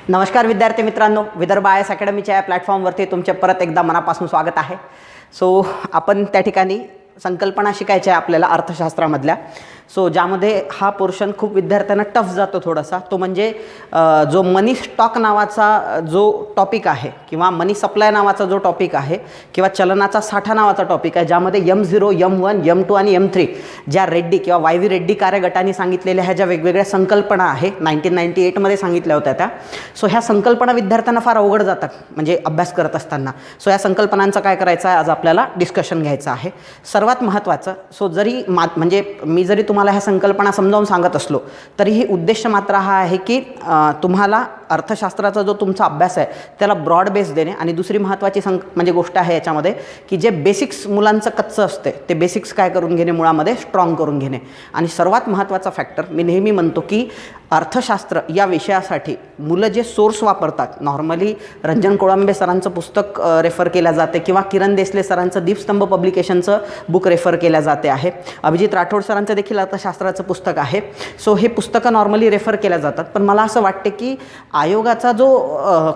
नमस्कार विद्यार्थी मित्रांनो, विदर्भ आय एस अकॅडमीच्या या प्लॅटफॉर्मवरती तुमचे परत एकदा मनापासून स्वागत आहे. सो आपण त्या ठिकाणी संकल्पना शिकायच्या आहे आपल्याला अर्थशास्त्रामधल्या. सो ज्यामध्ये हा पोर्शन खूप विद्यार्थ्यांना टफ जातो थोडासा, तो म्हणजे जो मनी स्टॉक नावाचा जो टॉपिक आहे किंवा मनी सप्लाय नावाचा जो टॉपिक आहे किंवा चलनाचा साठा नावाचा टॉपिक आहे, ज्यामध्ये M0, M1, M2 आणि M3 ज्या रेड्डी किंवा वाय.व्ही. रेड्डी कार्यगटाने सांगितलेल्या ह्या ज्या वेगवेगळ्या संकल्पना आहे 1998मध्ये सांगितल्या होत्या त्या. सो ह्या संकल्पना विद्यार्थ्यांना फार अवघड जातात म्हणजे अभ्यास करत असताना. सो या संकल्पनांचं काय करायचं आहे आज आपल्याला डिस्कशन घ्यायचं आहे. सर्वात महत्त्वाचं, सो जरी म्हणजे मी जरी तुम्हाला ह्या संकल्पना समजावून सांगत असलो तरीही उद्देश मात्र हा आहे की तुम्हाला अर्थशास्त्राचा जो तुमचा अभ्यास आहे त्याला ब्रॉड बेस देणे. आणि दुसरी महत्त्वाची म्हणजे गोष्ट आहे याच्यामध्ये की जे बेसिक्स मुलांचं कच्चं असते ते बेसिक्स काय करून घेणे, मुळामध्ये स्ट्रॉंग करून घेणे. आणि सर्वात महत्त्वाचा फॅक्टर मी नेहमी म्हणतो की अर्थशास्त्र या विषयासाठी मुलं जे सोर्स वापरतात, नॉर्मली रंजन कोळंबे सरांचं पुस्तक रेफर केलं जाते किंवा किरण देसले सरांचं दीपस्तंभ पब्लिकेशनचं बुक रेफर केलं जाते आहे. अभिजित राठोड सरांचं देखील अर्थशास्त्राचं पुस्तक आहे. सो हे पुस्तकं नॉर्मली रेफर केल्या जातात. पण मला असं वाटते की आयोगाचा जो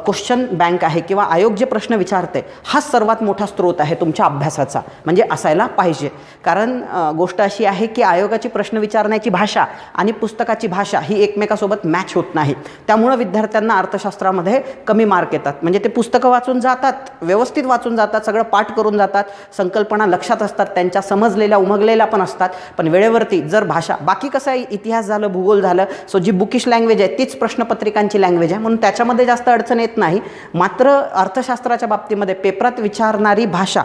क्वेश्चन बँक आहे किंवा आयोग जे प्रश्न विचारते हाच सर्वात मोठा स्रोत आहे तुमच्या अभ्यासाचा, म्हणजे असायला पाहिजे. कारण गोष्ट अशी आहे की आयोगाची प्रश्न विचारण्याची भाषा आणि पुस्तकाची भाषा ही एकमेकासोबत मॅच होत नाही. त्यामुळं विद्यार्थ्यांना अर्थशास्त्रामध्ये कमी मार्क येतात. म्हणजे ते पुस्तकं वाचून जातात, व्यवस्थित वाचून जातात, सगळं पाठ करून जातात, संकल्पना लक्षात असतात, त्यांच्या समजलेल्या उमगलेल्या पण असतात. पण वेळेवरती जर भाषा, बाकी कसं आहे इतिहास झालं, भूगोल झालं, सो जी बुकिश लँग्वेज आहे तीच प्रश्नपत्रिकांची लँग्वेज आहे, म्हणून त्याच्यामध्ये जास्त अडचण येत नाही. मात्र अर्थशास्त्राच्या बाबतीमध्ये पेपरात विचारणारी भाषा,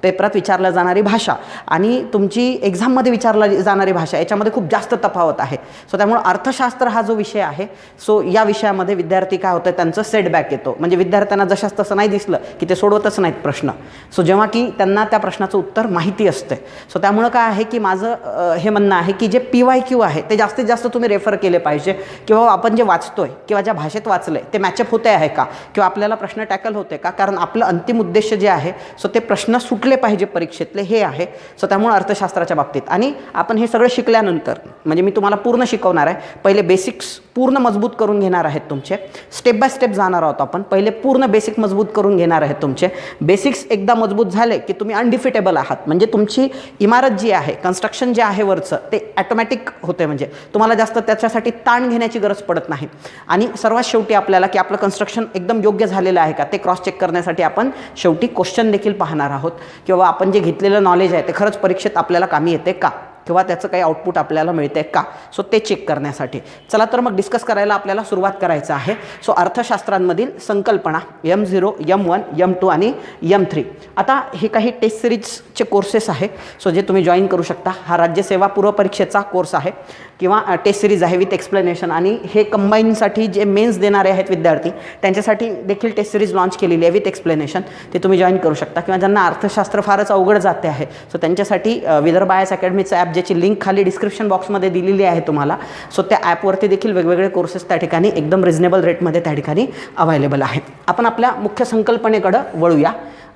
पेपरात विचारल्या जाणारी भाषा आणि तुमची एक्झाममध्ये विचारला जाणारी भाषा याच्यामध्ये खूप जास्त तफावत आहे. सो त्यामुळे अर्थशास्त्र हा जो विषय आहे, सो या विषयामध्ये विद्यार्थी काय होतं, त्यांचं सेटबॅक येतो. म्हणजे विद्यार्थ्यांना जशाच तसं नाही दिसलं की ते सोडवतच नाहीत प्रश्न. सो जेव्हा की त्यांना त्या प्रश्नाचं उत्तर माहिती असते. सो त्यामुळं काय आहे की माझं हे म्हणणं आहे की जे PYQ आहे ते जास्तीत जास्त तुम्ही रेफर केले पाहिजे. किंवा आपण जे वाचतोय किंवा ज्या भाषेत वाचलं आहे ते मॅचअप होते आहे का, किंवा आपल्याला प्रश्न टॅकल होते का. कारण आपलं अंतिम उद्देश जे आहे सो ते प्रश्न सुटले पाहिजे परीक्षेतले, हे आहे. सो त्यामुळे अर्थशास्त्राच्या बाबतीत आणि आपण हे सगळं शिकल्यानंतर म्हणजे मी तुम्हाला पूर्ण शिकवणार आहे. पहिले बेसिक्स पूर्ण मजबूत करून घेणार आहेत तुमचे, स्टेप बाय स्टेप जाणार आहोत आपण. पहिले पूर्ण बेसिक मजबूत करून घेणार आहेत तुमचे. बेसिक्स एकदा मजबूत झाले की तुम्ही अनडिफिटेबल आहात. म्हणजे तुमची इमारत जी आहे, कन्स्ट्रक्शन जे आहे वरचं, ते ॲटोमॅटिक होते. म्हणजे तुम्हाला जास्त त्याच्यासाठी ताण घेण्याची गरज पडत नाही. आणि सर्वात शेवटी आपल्याला की आपलं कन्स्ट्रक्शन एकदम योग्य झालेलं आहे का ते क्रॉस चेक करण्यासाठी आपण शेवटी क्वेश्चन देखील पाहणार आहोत. किंवा आपण जे घेतलेलं नॉलेज आहे ते खरंच परीक्षेत आपल्याला कामी येते का, किंवा त्याचं काही आउटपुट आपल्याला मिळते का, सो ते चेक करण्यासाठी. चला तर मग डिस्कस करायला आपल्याला सुरुवात करायचं आहे. सो अर्थशास्त्रांमधील संकल्पना M0, M1, M2 आणि M3. आता हे काही टेस्ट सिरीजचे कोर्सेस आहे, सो जे तुम्ही जॉईन करू शकता. हा राज्यसेवा पूर्व परीक्षेचा कोर्स आहे किंवा टेस्ट सिरीज आहे विथ एक्सप्लेनेशन. आणि हे कंबाईनसाठी जे मेन्स देणारे आहेत विद्यार्थी त्यांच्यासाठी देखील टेस्ट सिरीज लॉन्च केलेली आहे विथ एक्सप्लेनेशन, ते तुम्ही जॉईन करू शकता. किंवा ज्यांना अर्थशास्त्र फारच अवघड जाते आहे सो त्यांच्यासाठी विदर्भ आय एस अकॅडमीचं ॲप, ज्याची लिंक खाली डिस्क्रिप्शन बॉक्समध्ये दिलेली आहे तुम्हाला. सो त्या ॲपवरती देखील वेगवेगळे कोर्सेस त्या ठिकाणी एकदम रिजनेबल रेटमध्ये त्या ठिकाणी अवेलेबल आहेत. आपण आपल्या मुख्य संकल्पनेकडं वळूया.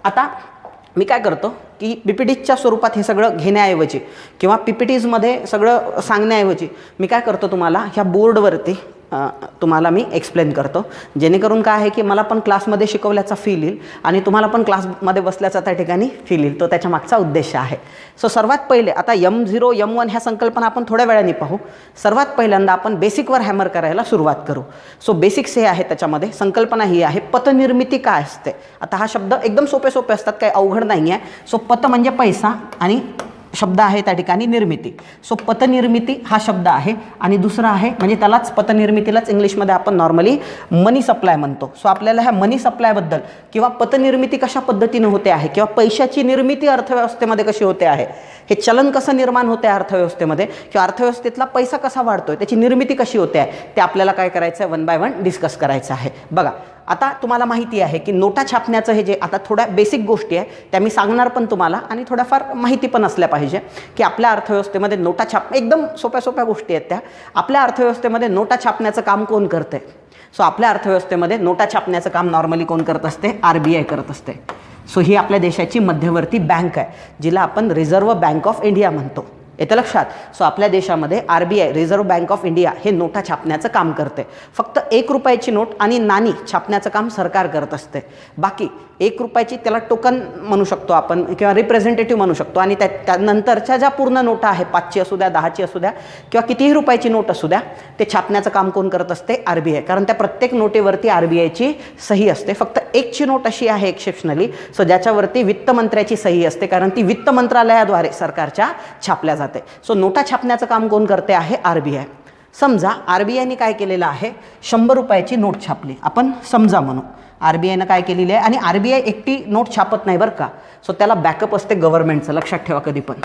आता मी काय करतो की PPTच्या स्वरूपात हे सगळं घेण्याऐवजी किंवा PPTजमध्ये सगळं सांगण्याऐवजी मी काय करतो, तुम्हाला ह्या बोर्डवरती तुम्हाला मी एक्सप्लेन करतो. जेणेकरून काय आहे की मला पण क्लासमध्ये शिकवल्याचा फील येईल आणि तुम्हाला पण क्लासमध्ये बसल्याचा त्या ठिकाणी फील येईल. तो त्याच्या मागचा उद्देश आहे. सो सर्वात पहिले आता M0, M1 ह्या संकल्पना आपण थोड्या वेळाने पाहू. सर्वात पहिल्यांदा आपण बेसिकवर हॅमर करायला सुरुवात करू. सो बेसिक्स हे आहे, त्याच्यामध्ये संकल्पना ही आहे पतनिर्मिती काय असते. आता हा शब्द एकदम सोपे असतात, काही अवघड नाही आहे. सो पत म्हणजे पैसा आणि शब्द आहे त्या ठिकाणी निर्मिती. सो पतनिर्मिती हा शब्द आहे आणि दुसरा आहे म्हणजे त्यालाच पतनिर्मितीलाच इंग्लिशमध्ये आपण नॉर्मली मनी सप्लाय म्हणतो. सो आपल्याला ह्या मनी सप्लायबद्दल किंवा पतनिर्मिती कशा पद्धतीने होते आहे किंवा पैशाची निर्मिती अर्थव्यवस्थेमध्ये कशी होते आहे, हे चलन कसं निर्माण होते अर्थव्यवस्थेमध्ये किंवा अर्थव्यवस्थेतला पैसा कसा वाढतोय, त्याची निर्मिती कशी होते आहे, ते आपल्याला काय करायचं आहे, 1 बाय 1 डिस्कस करायचं आहे. बघा आता तुम्हाला माहिती आहे की नोटा छापण्याचं हे जे आता थोड्या बेसिक गोष्टी आहे त्या मी सांगणार पण तुम्हाला आणि थोड्याफार माहिती पण असल्या पाहिजे की आपल्या अर्थव्यवस्थेमध्ये नोटा छाप एकदम सोप्या गोष्टी आहेत त्या. आपल्या अर्थव्यवस्थेमध्ये नोटा छापण्याचं काम कोण करते. सो आपल्या अर्थव्यवस्थेमध्ये नोटा छापण्याचं काम नॉर्मली कोण करत असते, RBI करत असते. सो ही आपल्या देशाची मध्यवर्ती बँक आहे जिला आपण रिझर्व्ह बँक ऑफ इंडिया म्हणतो. येतं लक्षात. सो आपल्या देशामध्ये RBI reserve bank of India हे नोटा छापण्याचं काम करते. फक्त 1 रुपयाची नोट आणि नाणी छापण्याचं काम सरकार करत असते. बाकी 1 रुपयाची त्याला टोकन म्हणू शकतो आपण किंवा रिप्रेझेंटेटिव्ह म्हणू शकतो, आणि त्यानंतरच्या ज्या पूर्ण नोटा आहे 5ची असू द्या, 10ची असू द्या किंवा कितीही रुपयाची नोट असू द्या, ते छापण्याचं काम कोण करत असते? RBI. कारण त्या प्रत्येक नोटेवरती RBIची सही असते. फक्त 1ची नोट अशी आहे एक्सेप्शनली सो ज्याच्यावरती वित्तमंत्र्याची सही असते, कारण ती वित्त मंत्रालयाद्वारे सरकारच्या छापल्या जाते. सो नोटा छापण्याचं काम कोण करते आहे? RBI. समजा RBIने काय केलेलं आहे, 100 रुपयाची नोट छापली, आपण समजा म्हणू. RBIनं काय केलेली आहे, आणि RBI एकटी नोट छापत नाही बरं का. सो त्याला बॅकअप असते गव्हर्नमेंटचं, लक्षात ठेवा. कधी पण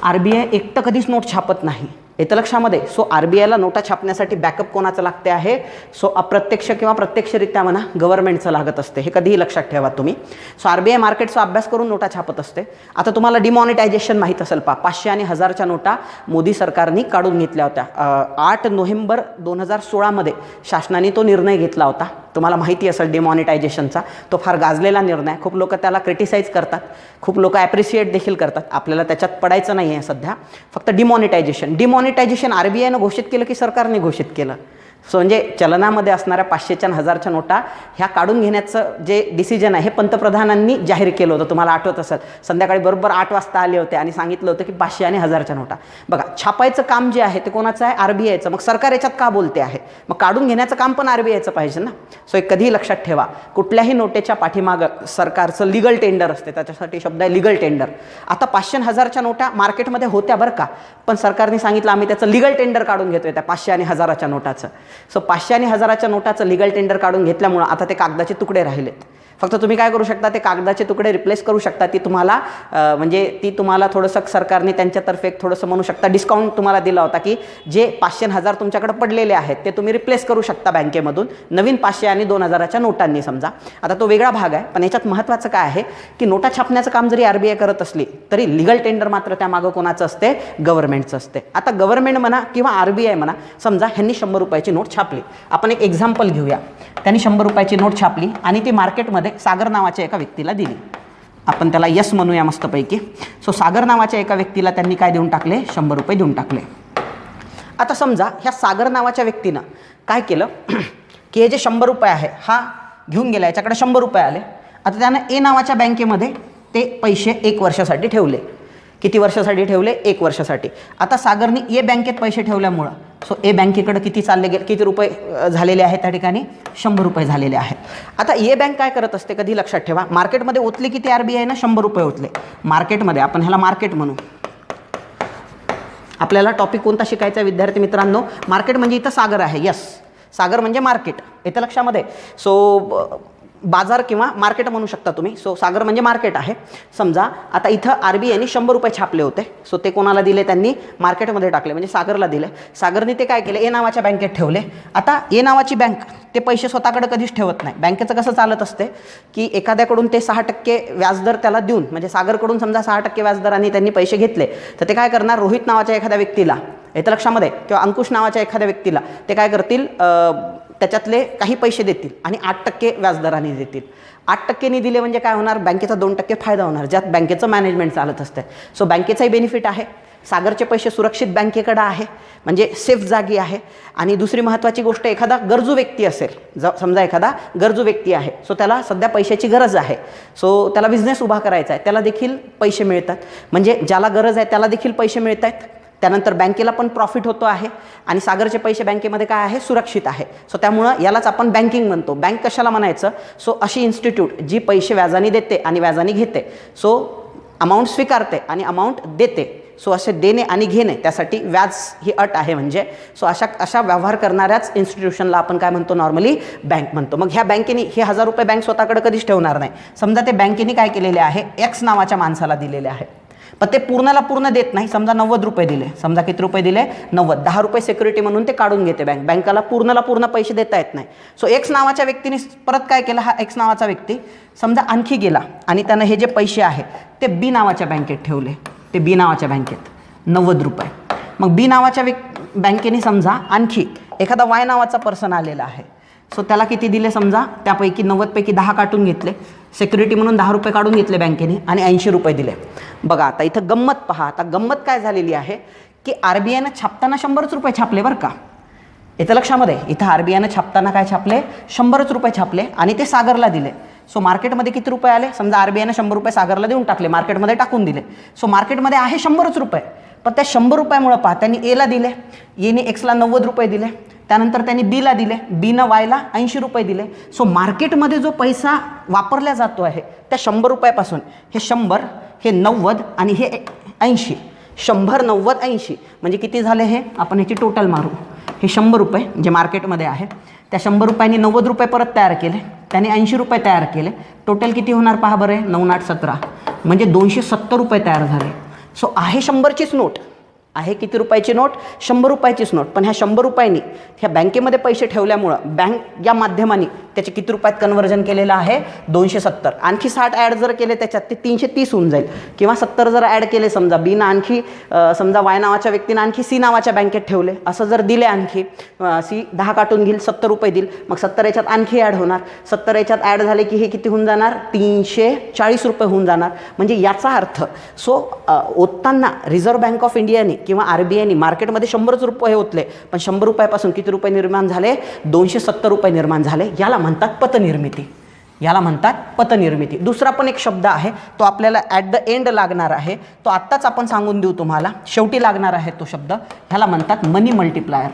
RBI एकटं कधीच नोट छापत नाही, येतं लक्षामध्ये. सो RBIला नोटा छापण्यासाठी बॅकअप कोणाचं लागते आहे? सो अप्रत्यक्ष किंवा प्रत्यक्षरित्या म्हणा गव्हर्नमेंटचं लागत असते. हे कधीही लक्षात ठेवा तुम्ही. सो RBI मार्केटचा अभ्यास करून नोटा छापत असते. आता तुम्हाला डिमॉनिटायझेशन माहीत असेल पा 500 आणि 1000च्या नोटा मोदी सरकारने काढून घेतल्या होत्या. 8 नोव्हेंबर 2016मध्ये शासनाने तो निर्णय घेतला होता. तुम्हाला माहिती असेल डिमॉनिटायझेशनचा. तो फार गाजलेला निर्णय. खूप लोक त्याला क्रिटिसाइज करतात, खूप लोक ॲप्रिशिएट देखील करतात. आपल्याला त्याच्यात पडायचं नाही आहे सध्या. फक्त डिमॉनिटायझेशन RBIनं घोषित केलं की सरकारने घोषित केलं. सो म्हणजे चलनामध्ये असणाऱ्या 500च्या आणि 1000च्या नोटा ह्या काढून घेण्याचं जे डिसिजन आहे हे पंतप्रधानांनी जाहीर केलं होतं. तुम्हाला आठवत असेल, संध्याकाळी बरोबर 8 वाजता आले होते आणि सांगितलं होतं की 500 आणि 1000च्या नोटा. बघा, छापायचं काम जे आहे ते कोणाचं आहे? RBIचं. मग सरकार याच्यात का बोलते आहे? मग काढून घेण्याचं काम पण RBIचं पाहिजे ना. सो एक कधीही लक्षात ठेवा, कुठल्याही नोटेच्या पाठीमागं सरकारचं लिगल टेंडर असते. त्याच्यासाठी शब्द आहे लिगल टेंडर. आता 500 आणि 1000च्या नोटा मार्केटमध्ये होत्या बरं का, पण सरकारने सांगितलं आम्ही त्याचं लिगल टेंडर काढून घेतोय त्या 500 आणि 1000च्या नोटाचं. सो 500 आणि 1000च्या नोटाचं लिगल टेंडर काढून घेतल्यामुळं आता ते कागदाचे तुकडे राहिलेत. फक्त तुम्ही काय करू शकता, ते कागदाचे तुकडे रिप्लेस करू शकता. ती तुम्हाला थोडंसं सरकारने त्यांच्यातर्फे एक थोडंसं म्हणू शकता डिस्काउंट तुम्हाला दिला होता, की जे 500 आणि 1000 तुमच्याकडे पडलेले आहेत ते तुम्ही रिप्लेस करू शकता बँकेमधून नवीन 500 आणि 2000च्या नोटांनी समजा. आता तो वेगळा भाग आहे, पण याच्यात महत्त्वाचं काय आहे की नोटा छापण्याचं काम जरी RBI करत असली तरी लिगल टेंडर मात्र त्यामागं कोणाचं असते? गव्हर्नमेंटचं असते. आता गव्हर्नमेंट म्हणा किंवा RBI म्हणा, समजा ह्यांनी 100 रुपयाची नोट छापली. आपण एक एक्झाम्पल घेऊया. त्यांनी 100 रुपयाची नोट छापली आणि ती मार्केटमध्ये सागर नावाच्या एका व्यक्तीला दिली. आपण त्याला यस म्हणूया मस्तपैकी. सो सागर नावाच्या एका व्यक्तीला त्यांनी काय देऊन टाकले? 100 रुपये देऊन टाकले. आता समजा ह्या सागर नावाच्या व्यक्तीनं काय केलं की हे जे 100 रुपये आहे हा घेऊन गेला, याच्याकडे 100 रुपये आले. आता त्यानं A नावाच्या बँकेमध्ये ते पैसे 1 वर्षासाठी ठेवले. किती वर्षासाठी ठेवले? 1 वर्षासाठी. आता सागरनी A बँकेत पैसे ठेवल्यामुळं सो A बँकेकडे किती चालले गेले, किती रुपये झालेले आहेत त्या ठिकाणी? 100 रुपये झालेले आहेत. आता A बँक काय करत असते कधी लक्षात ठेवा, मार्केटमध्ये ओतले किती RBIनं? 100 रुपये ओतले मार्केटमध्ये. आपण ह्याला मार्केट म्हणू. आपल्याला टॉपिक कोणता शिकायचा विद्यार्थी मित्रांनो? मार्केट म्हणजे इथं सागर आहे. यस, सागर म्हणजे मार्केट, येतं लक्षामध्ये. सो बाजार किंवा मार्केट म्हणू शकता तुम्ही. सो सागर म्हणजे मार्केट आहे. समजा आता इथं RBIने 100 रुपये छापले होते. सो ते कोणाला दिले? त्यांनी मार्केटमध्ये टाकले, म्हणजे सागरला दिले. सागरने ते काय केले? A नावाच्या बँकेत ठेवले. आता A नावाची बँक ते पैसे स्वतःकडे कधीच ठेवत नाही. बँकेचं कसं चालत असते की एखाद्याकडून ते 6% व्याजदर त्याला देऊन, म्हणजे सागरकडून समजा 6% व्याजदराने त्यांनी पैसे घेतले, तर ते काय करणार? रोहित नावाच्या एखाद्या व्यक्तीला, येतं लक्षामध्ये, किंवा अंकुश नावाच्या एखाद्या व्यक्तीला ते काय करतील? त्याच्यातले काही पैसे देतील आणि 8% व्याजदराने देतील. 8%नी दिले म्हणजे काय होणार? बँकेचा 2% फायदा होणार, ज्यात बँकेचं मॅनेजमेंट चालत असते. सो बँकेचाही बेनिफिट आहे. सागरचे पैसे सुरक्षित बँकेकडे आहे, म्हणजे सेफ जागी आहे. आणि दुसरी महत्त्वाची गोष्ट, एखादा गरजू व्यक्ती असेल, समजा एखादा गरजू व्यक्ती आहे, सो त्याला सध्या पैशाची गरज आहे, सो त्याला बिझनेस उभा करायचा आहे, त्याला देखील पैसे मिळतात. म्हणजे ज्याला गरज आहे त्याला देखील पैसे मिळत आहेत. त्यानंतर बँकेला पण प्रॉफिट होतो आहे आणि सागरचे पैसे बँकेमध्ये काय आहे? सुरक्षित आहे. सो त्यामुळं यालाच आपण बँकिंग म्हणतो. बँक कशाला म्हणायचं? सो अशी इन्स्टिट्यूट जी पैसे व्याजाने देते आणि व्याजाने घेते. सो अमाऊंट स्वीकारते आणि अमाऊंट देते. सो असे देणे आणि घेणे, त्यासाठी व्याज ही अट आहे. म्हणजे सो अशा व्यवहार करणाऱ्याच इन्स्टिट्यूशनला आपण काय म्हणतो? नॉर्मली बँक म्हणतो. मग ह्या बँकेने हे 1000 रुपये बँक स्वतःकडे कधीच ठेवणार नाही. समजा ते बँकेने काय केलेले आहे? X नावाच्या माणसाला दिलेले आहे, पण ते पूर्णला पूर्ण देत नाही. समजा 90 रुपये दिले, समजा किती रुपये दिले? 90. 10 रुपये सिक्युरिटी म्हणून ते काढून घेते बँक. बँकेला पूर्णला पूर्ण पैसे देता येत नाही. सो X नावाच्या व्यक्तीने परत काय केलं? हा X नावाचा व्यक्ती समजा आणखी गेला आणि त्यानं हे जे पैसे आहे ते B नावाच्या बँकेत ठेवले. ते B नावाच्या बँकेत 90 रुपये. मग B नावाच्या बँकेने समजा आणखी एखादा Y नावाचा पर्सन आलेला आहे, सो त्याला किती दिले समजा, त्यापैकी 90पैकी 10 काटून घेतले, सिक्युरिटी म्हणून 10 रुपये काढून घेतले बँकेने आणि 80 रुपये दिले. बघा आता इथं गंमत पहा. आता गंमत काय झालेली आहे की RBIनं छापताना 100च रुपये छापले बरं का. इथं लक्षामध्ये, इथं RBIनं छापताना काय छापले, 100च रुपये छापले आणि ते सागरला दिले. सो मार्केटमध्ये किती रुपये आले, समजा RBIनं 100 रुपये सागरला देऊन टाकले, मार्केटमध्ये टाकून दिले. सो मार्केटमध्ये आहे 100च रुपये, पण त्या 100 रुपयामुळं पहा त्यांनी Aला दिले, Aने Xला 90 रुपये दिले, त्यानंतर त्यांनी Bला दिले, Bनं Yला 80 रुपये दिले. सो मार्केटमध्ये जो पैसा वापरला जातो आहे त्या 100 रुपयापासून हे 100, हे 90 आणि हे 80, 100, 90, 80 म्हणजे किती झाले हे, आपण ह्याची टोटल मारू. हे 100 रुपये जे मार्केटमध्ये आहे, त्या 100 रुपयांनी 90 रुपये परत तयार केले, त्याने 80 रुपये तयार केले, टोटल किती होणार पहा बरं, 9 8 17 म्हणजे 270 रुपये तयार झाले. सो आहे 100चीच नोट, आहे किती रुपयाची नोट, 100 रुपयाचीच नोट. पण ह्या 100 रुपयांनी ह्या बँकेमध्ये पैसे ठेवल्यामुळं बँक या माध्यमाने त्याचे किती रुपयात कन्व्हर्जन केलेलं आहे, 270. आणखी 60 ॲड जर केले त्याच्यात ते 330 होऊन जाईल, किंवा 70 जर ॲड केले समजा, Bनं आणखी समजा Y नावाच्या व्यक्तीनं आणखी C नावाच्या बँकेत ठेवले, असं जर दिले आणखी C 10 काटून घेईल, 70 रुपये देईल, मग 70 याच्यात आणखी ॲड होणार, 70 याच्यात ॲड झाले की हे किती होऊन जाणार, 340 रुपये होऊन जाणार. म्हणजे याचा अर्थ सो ओतताना रिझर्व्ह बँक ऑफ इंडियाने किंवा RBIने मार्केटमध्ये 100च रुपये होतले, पण 100 रुपयापासून किती रुपये निर्माण झाले, 270 रुपये निर्माण झाले. याला म्हणतात पतनिर्मिती, याला म्हणतात पतनिर्मिती. दुसरा पण एक शब्द आहे, तो आपल्याला ॲट द एंड लागणार आहे, तो आत्ताच आपण सांगून देऊ तुम्हाला, शेवटी लागणार आहे तो शब्द. ह्याला म्हणतात मनी मल्टिप्लायर.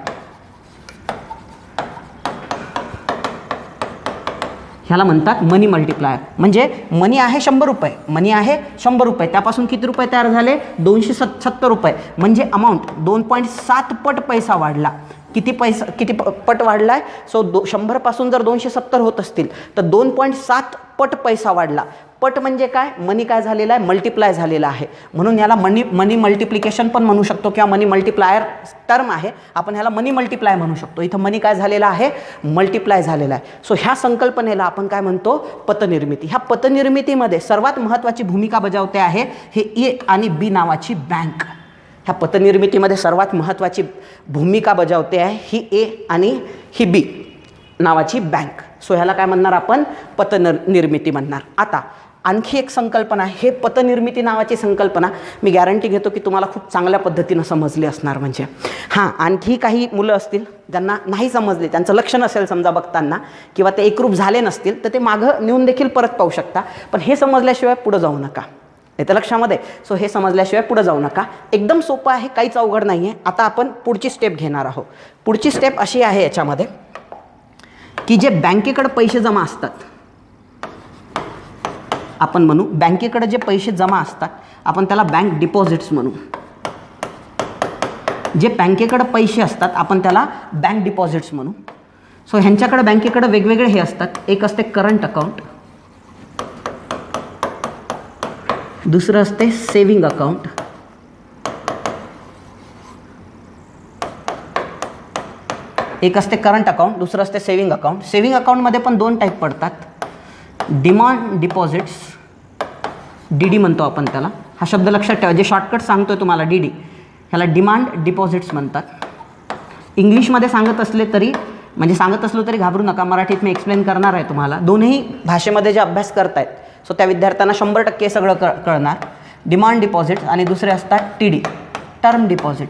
ह्याला म्हणतात मनी मल्टिप्लायर. म्हणजे मनी आहे 100 रुपये, मनी आहे 100 रुपये, त्यापासून किती रुपये तयार झाले, 270 रुपये, म्हणजे अमाऊंट 2.7 पट पैसा वाढला. किती पैसा, किती पट वाढला आहे, सो 100 पासून जर 270 होत असतील तर 2.7 पट पैसा वाढला. पट म्हणजे काय, मनी काय झालेला आहे, मल्टिप्लाय झालेला आहे. म्हणून याला मनी मल्टिप्लिकेशन पण म्हणू शकतो, किंवा मनी मल्टिप्लायर टर्म आहे, आपण ह्याला मनी मल्टिप्लाय म्हणू शकतो. इथं मनी काय झालेला आहे, मल्टिप्लाय झालेला आहे. सो ह्या संकल्पनेला आपण काय म्हणतो, पतनिर्मिती. ह्या पतनिर्मितीमध्ये सर्वात महत्त्वाची भूमिका बजावते आहे हे A आणि B नावाची बँक. ह्या पतनिर्मितीमध्ये सर्वात महत्त्वाची भूमिका बजावते आहे ही A आणि ही B नावाची बँक. सो ह्याला काय म्हणणार आपण, पतनिर्मिती म्हणणार. आता आणखी एक संकल्पना आहे, हे पतनिर्मिती नावाची संकल्पना मी गॅरंटी घेतो की तुम्हाला खूप चांगल्या पद्धतीनं समजली असणार. म्हणजे हां, आणखी काही मुलं असतील ज्यांना नाही समजले, त्यांचं लक्ष नसेल समजा बघताना, किंवा ते एकरूप झाले नसतील, तर ते मागं नेऊन देखील परत पाहू शकता. पण हे समजल्याशिवाय पुढं जाऊ नका, येतं लक्षामध्ये. सो हे समजल्याशिवाय पुढं जाऊ नका. एकदम सोपं आहे, काहीच अवघड नाही आहे. आता आपण पुढची स्टेप घेणार आहोत. पुढची स्टेप अशी आहे याच्यामध्ये की जे बँकेकडे पैसे जमा असतात, आपण म्हणू बँकेकडे जे पैसे जमा असतात, आपण त्याला बँक डिपॉझिट्स म्हणू. जे बँकेकडे पैसे असतात आपण त्याला बँक डिपॉझिट्स म्हणू. सो ह्यांच्याकडे बँकेकडे वेगवेगळे हे असतात. एक असते करंट अकाउंट, दुसरं असते सेविंग अकाउंट, एक असते करंट अकाउंट, दुसरं असते सेविंग अकाउंट. सेविंग अकाउंटमध्ये पण 2 टाईप पडतात, डिमांड डिपॉझिट्स, DD म्हणतो आपण त्याला. हा शब्द लक्षात ठेवा, जे शॉर्टकट सांगतोय तुम्हाला DD, ह्याला डिमांड डिपॉझिट्स म्हणतात. इंग्लिशमध्ये सांगत असले तरी, म्हणजे सांगत असलो तरी घाबरू नका, मराठीत मी एक्सप्लेन करणार आहे तुम्हाला. दोन्ही भाषेमध्ये जे अभ्यास करतायत सो त्या विद्यार्थ्यांना 100% सगळं कळणार. डिमांड डिपॉझिट्स आणि दुसरे असतात TD, टर्म डिपॉझिट.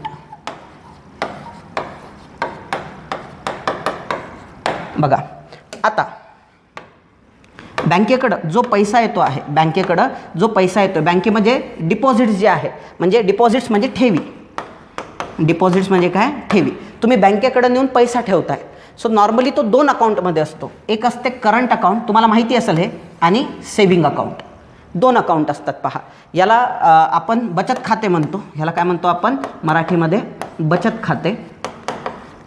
बघा आता बँकेकडं जो पैसा येतो आहे, बँकेकडं जो पैसा येतो, बँकेमध्ये डिपॉझिट्स जे आहे, म्हणजे डिपॉझिट्स म्हणजे ठेवी. डिपॉझिट्स म्हणजे काय, ठेवी. तुम्ही बँकेकडं नेऊन पैसा ठेवताय. सो नॉर्मली तो 2 अकाउंटमध्ये असतो. एक असते करंट अकाउंट, तुम्हाला माहिती असेल हे, आणि सेविंग अकाउंट. 2 अकाउंट असतात पहा. याला आपण बचत खाते म्हणतो. ह्याला काय म्हणतो आपण मराठीमध्ये, बचत खाते,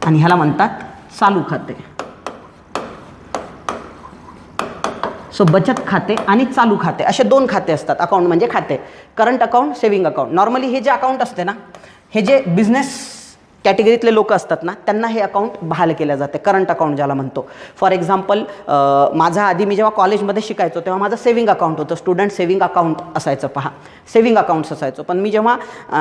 आणि ह्याला म्हणतात चालू खाते. सो बचत खाते आणि चालू खाते असे 2 खाते असतात. अकाउंट म्हणजे खाते, current account, saving account. Normally हे जे अकाउंट असते ना, हे जे बिझनेस कॅटेगरीतले लोक असतात ना, त्यांना हे अकाउंट बहाल केलं जाते, करंट अकाउंट ज्याला म्हणतो. फॉर एक्झाम्पल, माझा आधी मी जेव्हा कॉलेजमध्ये शिकायचो तेव्हा माझं सेव्हिंग अकाउंट होतं, स्टुडंट सेव्हिंग अकाउंट असायचं. पहा, सेव्हिंग अकाउंट्स असायचो. पण मी जेव्हा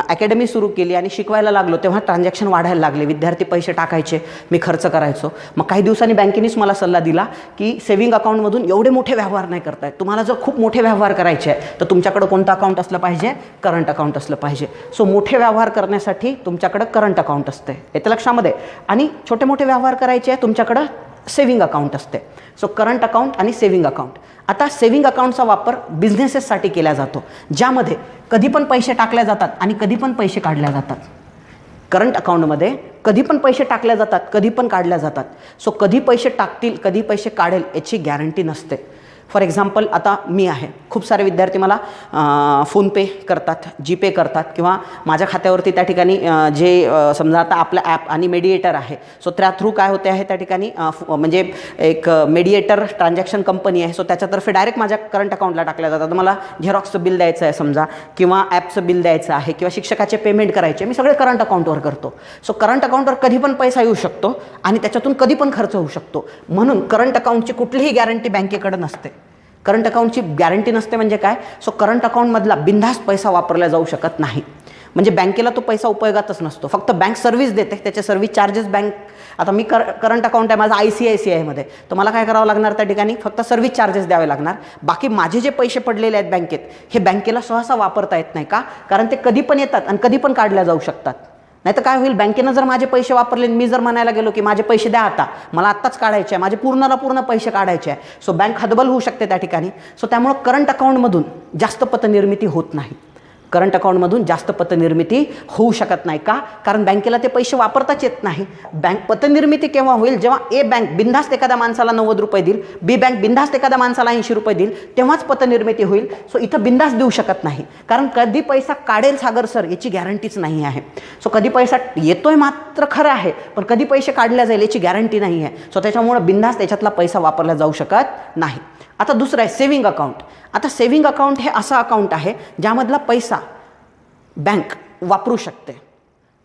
अकॅडमी सुरू केली आणि शिकवायला लागलो तेव्हा ट्रान्झॅक्शन वाढायला लागले, विद्यार्थी पैसे टाकायचे, मी खर्च करायचो. मग काही दिवसांनी बँकेनेच मला सल्ला दिला की सेव्हिंग अकाउंटमधून एवढे मोठे व्यवहार नाही करतायत, तुम्हाला जर खूप मोठे व्यवहार करायचे आहे तर तुमच्याकडं कोणतं अकाउंट असलं पाहिजे? करंट अकाउंट असलं पाहिजे. सो मोठे व्यवहार करण्यासाठी तुमच्याकडं करंट अकाउंट असते, येतं लक्षामध्ये. आणि छोटे मोठे व्यवहार करायचे आहे तुमच्याकडं सेव्हिंग अकाउंट असते. सो करंट अकाउंट आणि सेव्हिंग अकाउंट. आता सेव्हिंग अकाउंटचा वापर बिझनेसेससाठी केला जातो, ज्यामध्ये कधी पण पैसे टाकले जातात आणि कधी पण पैसे काढले जातात. करंट अकाउंटमध्ये कधी पण पैसे टाकले जातात, कधी पण काढले जातात. सो कधी पैसे टाकतील, कधी पैसे काढेल याची गॅरंटी नसते. फॉर एक्झाम्पल, आता मी आहे, खूप सारे विद्यार्थी मला फोनपे करतात, जीपे करतात, किंवा माझ्या खात्यावरती त्या ठिकाणी जे समजा आता आपलं ॲप आणि मेडिएटर आहे, सो त्या थ्रू काय होते आहे त्या ठिकाणी म्हणजे एक मेडिएटर ट्रान्झॅक्शन कंपनी आहे, सो त्याच्यातर्फे डायरेक्ट माझ्या करंट अकाउंटला टाकल्या जातात. मला झेरॉक्सचं बिल द्यायचं आहे समजा, किंवा ॲपचं बिल द्यायचं आहे, किंवा शिक्षकाचे पेमेंट करायचे, मी सगळे करंट अकाउंटवर करतो. सो करंट अकाउंटवर कधी पण पैसा येऊ शकतो आणि त्याच्यातून कधी पण खर्च होऊ शकतो. म्हणून करंट अकाउंटची कुठलीही गॅरंटी बँकेकडे नसते. करंट अकाउंटची गॅरंटी नसते म्हणजे काय? सो करंट अकाउंटमधला बिनधास्त पैसा वापरला जाऊ शकत नाही. म्हणजे बँकेला तो पैसा उपयोगातच नसतो, फक्त बँक सर्व्हिस देते, त्याचे सर्व्हिस चार्जेस बँक. आता मी करंट अकाउंट आहे माझं ICICIमध्ये, तर मला काय करावं लागणार त्या ठिकाणी? फक्त सर्व्हिस चार्जेस द्यावे लागणार. बाकी माझे जे पैसे पडलेले आहेत बँकेत, हे बँकेला सहसा वापरता येत नाही. का? कारण ते कधी पण येतात आणि कधी पण काढल्या जाऊ शकतात. नाही तर काय होईल, बँकेनं जर माझे पैसे वापरले, मी जर म्हणायला गेलो की माझे पैसे द्या आता, मला आत्ताच काढायचे आहे, माझे पूर्णला पूर्ण पैसे काढायचे आहे, सो बँक हतबल होऊ शकते त्या ठिकाणी. सो त्यामुळं करंट अकाउंटमधून जास्त पतनिर्मिती होत नाही. करंट अकाउंटमधून जास्त पतनिर्मिती होऊ शकत नाही. का? कारण बँकेला ते पैसे वापरताच येत नाही. बँक पतनिर्मिती केव्हा होईल? जेव्हा ए बँक बिनधास्त एखाद्या माणसाला 90 रुपये देईल, बी बँक बिनधास्त एखाद्या माणसाला 80 रुपये देईल, तेव्हाच पतनिर्मिती होईल. सो इथं बिनधास्त देऊ शकत नाही, कारण कधी पैसा काढेल सागर सर याची गॅरंटीच नाही आहे. सो कधी पैसा येतोय मात्र खरं आहे, पण कधी पैसे काढल्या जाईल याची गॅरंटी नाही आहे. सो त्याच्यामुळं बिनधास्त त्याच्यातला पैसा वापरला जाऊ शकत नाही. आता दुसरं आहे सेव्हिंग अकाउंट. आता सेव्हिंग अकाउंट हे असं अकाउंट आहे ज्यामधला पैसा बँक वापरू शकते.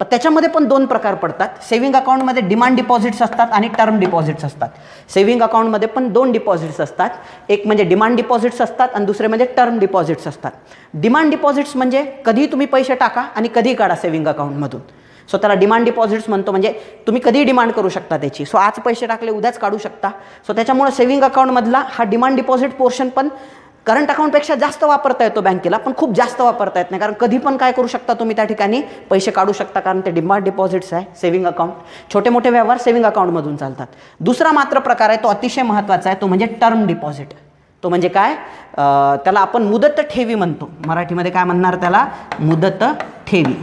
पण त्याच्यामध्ये पण दोन प्रकार पडतात. सेव्हिंग अकाउंटमध्ये डिमांड डिपॉझिट्स असतात आणि टर्म डिपॉझिट्स असतात. सेव्हिंग अकाउंटमध्ये पण दोन डिपॉझिट्स असतात, एक म्हणजे डिमांड डिपॉझिट्स असतात आणि दुसरे म्हणजे टर्म डिपॉझिट्स असतात. डिमांड डिपॉझिट्स म्हणजे कधी तुम्ही पैसे टाका आणि कधी काढा सेव्हिंग अकाउंटमधून. सो त्याला डिमांड डिपॉझिट्स म्हणतो, म्हणजे तुम्ही कधीही डिमांड करू शकता त्याची. सो आज पैसे टाकले उद्याच काढू शकता. सो त्याच्यामुळे सेव्हिंग अकाउंटमधला हा डिमांड डिपॉझिट पोर्शन पण करंट अकाउंटपेक्षा जास्त वापरता येतो बँकेला, पण खूप जास्त वापरता येत नाही, कारण कधी पण काय करू शकता तुम्ही त्या ठिकाणी पैसे काढू शकता, कारण ते डिमांड डिपॉझिट्स आहे. सेव्हिंग अकाउंट, छोटे मोठे व्यवहार सेव्हिंग अकाउंटमधून चालतात. दुसरा मात्र प्रकार आहे तो अतिशय महत्त्वाचा आहे, तो म्हणजे टर्म डिपॉझिट. तो म्हणजे काय? त्याला आपण मुदत ठेवी म्हणतो. मराठीमध्ये काय म्हणणार त्याला? मुदत ठेवी,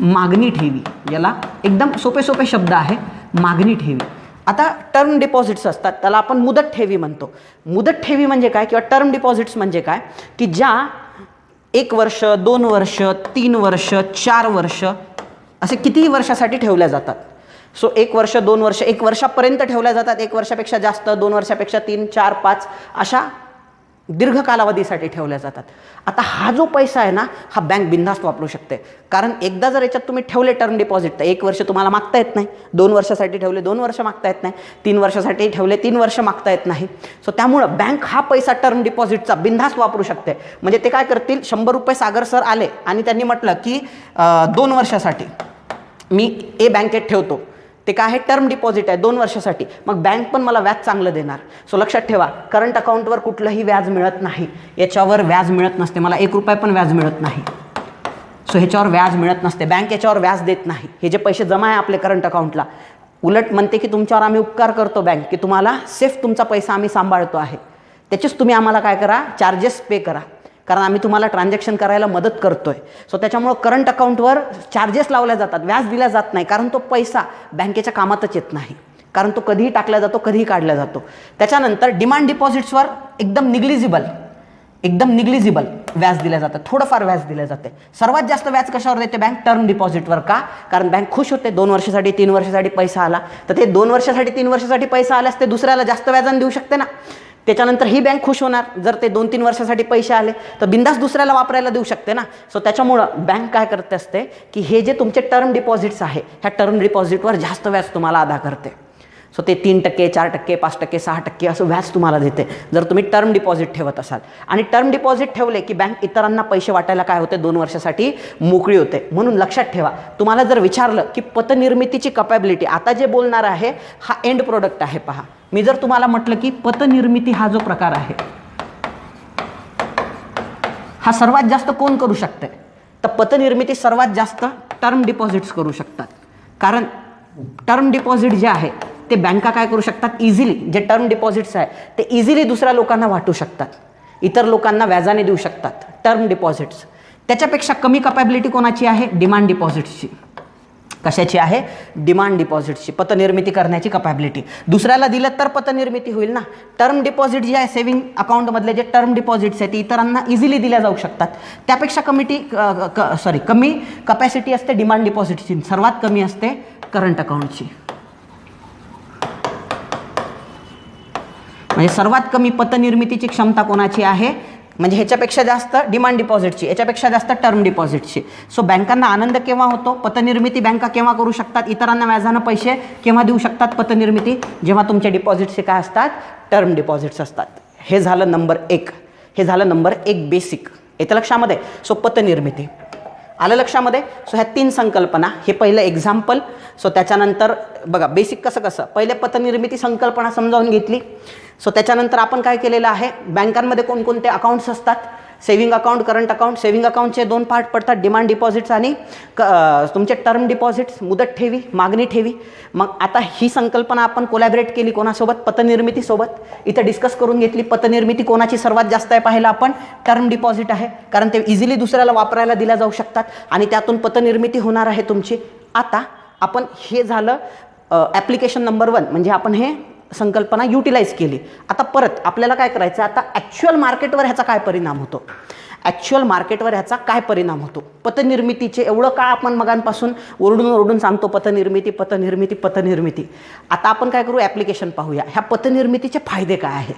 मागणी ठेवी. याला एकदम सोपे सोपे शब्द आहे, मागणी ठेवी. आता टर्म डिपॉझिट्स असतात, त्याला आपण मुदत ठेवी म्हणतो. मुदत ठेवी म्हणजे काय, किंवा टर्म डिपॉझिट्स म्हणजे काय, की ज्या 1 वर्ष, 2 वर्ष, 3 वर्ष, 4 वर्ष असे कितीही वर्षासाठी ठेवल्या जातात. सो 1 वर्ष, 2 वर्ष, 1 वर्षापर्यंत ठेवल्या जातात, 1 वर्षापेक्षा जास्त, 2 वर्षापेक्षा 3, 4, 5 अशा दीर्घ कालावधीसाठी ठेवल्या जातात. आता हा जो पैसा आहे ना, हा बँक बिनधास्त वापरू शकते, कारण एकदा जर याच्यात तुम्ही ठेवले टर्म डिपॉझिट तर 1 वर्ष तुम्हाला मागता येत नाही, 2 वर्षासाठी ठेवले 2 वर्ष मागता येत नाही, 3 वर्षासाठी ठेवले 3 वर्ष मागता येत नाही. सो त्यामुळं बँक हा पैसा टर्म डिपॉझिटचा बिनधास्त वापरू शकते. म्हणजे ते काय करतील, 100 रुपये सागर सर आले आणि त्यांनी म्हटलं की 2 वर्षासाठी मी ए बँकेत ठेवतो, ते काय आहे, टर्म डिपॉझिट आहे 2 वर्षासाठी, मग बँक पण मला व्याज चांगलं देणार. सो लक्षात ठेवा, करंट अकाउंटवर कुठलंही व्याज मिळत नाही, याच्यावर व्याज मिळत नसते, मला 1 रुपया पण व्याज मिळत नाही. सो ह्याच्यावर व्याज मिळत नसते, बँक याच्यावर व्याज देत नाही. हे जे पैसे जमा आहे आपले करंट अकाउंटला, उलट म्हणते की तुमच्यावर आम्ही उपकार करतो बँक, की तुम्हाला सेफ तुमचा पैसा आम्ही सांभाळतो आहे, त्याचेच तुम्ही आम्हाला काय करा, चार्जेस पे करा, कारण आम्ही तुम्हाला ट्रान्झॅक्शन करायला मदत करतोय. सो त्याच्यामुळं करंट अकाउंटवर चार्जेस लावल्या जातात, व्याज दिला जात नाही, कारण तो पैसा बँकेच्या कामातच येत नाही, कारण तो कधीही टाकला जातो, कधीही काढला जातो. त्याच्यानंतर डिमांड डिपॉझिट्सवर एकदम निग्लिजिबल व्याज दिलं जातं, थोडंफार व्याज दिलं जाते. सर्वात जास्त व्याज कशावर देते बँक? टर्म डिपॉझिटवर. का? कारण बँक खुश होते, 2 वर्षासाठी 3 वर्षासाठी पैसा आला, तर ते 2 वर्षासाठी 3 वर्षासाठी पैसा आल्यास ते दुसऱ्याला जास्त व्याजाने देऊ शकते ना. त्याच्यानंतर ही बँक खुश होणार, जर ते 2-3 वर्षासाठी पैसे आले तर बिंदास दुसऱ्याला वापरायला देऊ शकते ना. सो त्याच्यामुळं बँक काय करते असते की हे जे तुमचे टर्म डिपॉझिट्स आहे ह्या टर्म डिपॉझिटवर जास्त व्याज तुम्हाला अदा करते. सो ते 3%, 4%, 5%, 6% असं व्याज तुम्हाला देते जर तुम्ही टर्म डिपॉझिट ठेवत असाल. आणि टर्म डिपॉझिट ठेवले की बँक इतरांना पैसे वाटायला काय होते, 2 वर्षासाठी मोकळी होते. म्हणून लक्षात ठेवा, तुम्हाला जर विचारलं की पतनिर्मितीची कपॅबिलिटी, आता जे बोलणार आहे हा एंड प्रोडक्ट आहे. पहा, मी जर तुम्हाला म्हटलं की पतनिर्मिती हा जो प्रकार आहे हा सर्वात जास्त कोण करू शकते, तर पतनिर्मिती सर्वात जास्त टर्म डिपॉझिट्स करू शकतात. कारण टर्म डिपॉझिट जे आहे ते बँका काय करू शकतात, इझिली जे टर्म डिपॉझिट्स आहे ते इझिली दुसऱ्या लोकांना वाटू शकतात, इतर लोकांना व्याजाने देऊ शकतात टर्म डिपॉझिट्स. त्याच्यापेक्षा कमी कपॅबिलिटी कोणाची आहे, डिमांड डिपॉझिट्सची. कशाची आहे, डिमांड डिपॉझिट्सची. पतनिर्मिती करण्याची कपॅबिलिटी दुसऱ्याला दिलं तर पतनिर्मिती होईल ना. टर्म डिपॉझिट जे आहे सेव्हिंग अकाउंटमधले जे टर्म डिपॉझिट्स आहेत ते इतरांना इझिली दिल्या जाऊ शकतात. त्यापेक्षा कमी कपॅसिटी असते डिमांड डिपॉझिटची, सर्वात कमी असते करंट अकाउंटची. म्हणजे सर्वात कमी पतनिर्मितीची क्षमता कोणाची आहे, म्हणजे ह्याच्यापेक्षा जास्त डिमांड डिपॉझिटची, याच्यापेक्षा जास्त टर्म डिपॉझिटची. सो बँकांना आनंद केव्हा होतो, पतनिर्मिती बँका केव्हा करू शकतात, इतरांना व्याजानं पैसे केव्हा देऊ शकतात पतनिर्मिती, जेव्हा तुमचे डिपॉझिट्सचे काय असतात, टर्म डिपॉझिट्स असतात. हे झालं नंबर 1. हे झालं नंबर 1 बेसिक. येतं लक्षामध्ये. सो पतनिर्मिती आलं लक्षामध्ये. सो ह्या 3 संकल्पना, हे पहिलं एक्झाम्पल. सो त्याच्यानंतर बघा बेसिक कसं पहिले पतनिर्मिती संकल्पना समजावून घेतली. सो त्याच्यानंतर आपण काय केलेलं आहे, बँकांमध्ये कोणकोणते अकाउंट्स असतात, saving account, current account. Saving अकाउंटचे 2 पार्ट पडतात, डिमांड डिपॉझिट्स आणि तुमचे टर्म डिपॉझिट्स, मुदत ठेवी, मागणी ठेवी. मग आता ही संकल्पना आपण कोलॅबरेट केली कोणासोबत, पतनिर्मितीसोबत. इथं डिस्कस करून घेतली पतनिर्मिती कोणाची सर्वात जास्त आहे, पाहिलं आपण टर्म डिपॉझिट आहे, कारण ते इझिली दुसऱ्याला वापरायला दिल्या जाऊ शकतात आणि त्यातून पतनिर्मिती होणार आहे तुमची. आता आपण हे झालं ॲप्लिकेशन नंबर 1, म्हणजे आपण हे संकल्पना युटिलाइज केली. आता परत आपल्याला काय करायचं, आता ॲक्च्युअल मार्केटवर ह्याचा काय परिणाम होतो, ॲक्च्युअल मार्केटवर ह्याचा काय परिणाम होतो. पतनिर्मितीचे एवढं काय आपण मगांपासून ओरडून सांगतो पतनिर्मिती पतनिर्मिती पतनिर्मिती. आता आपण काय करू, ॲप्लिकेशन पाहूया. ह्या पतनिर्मितीचे फायदे काय आहे,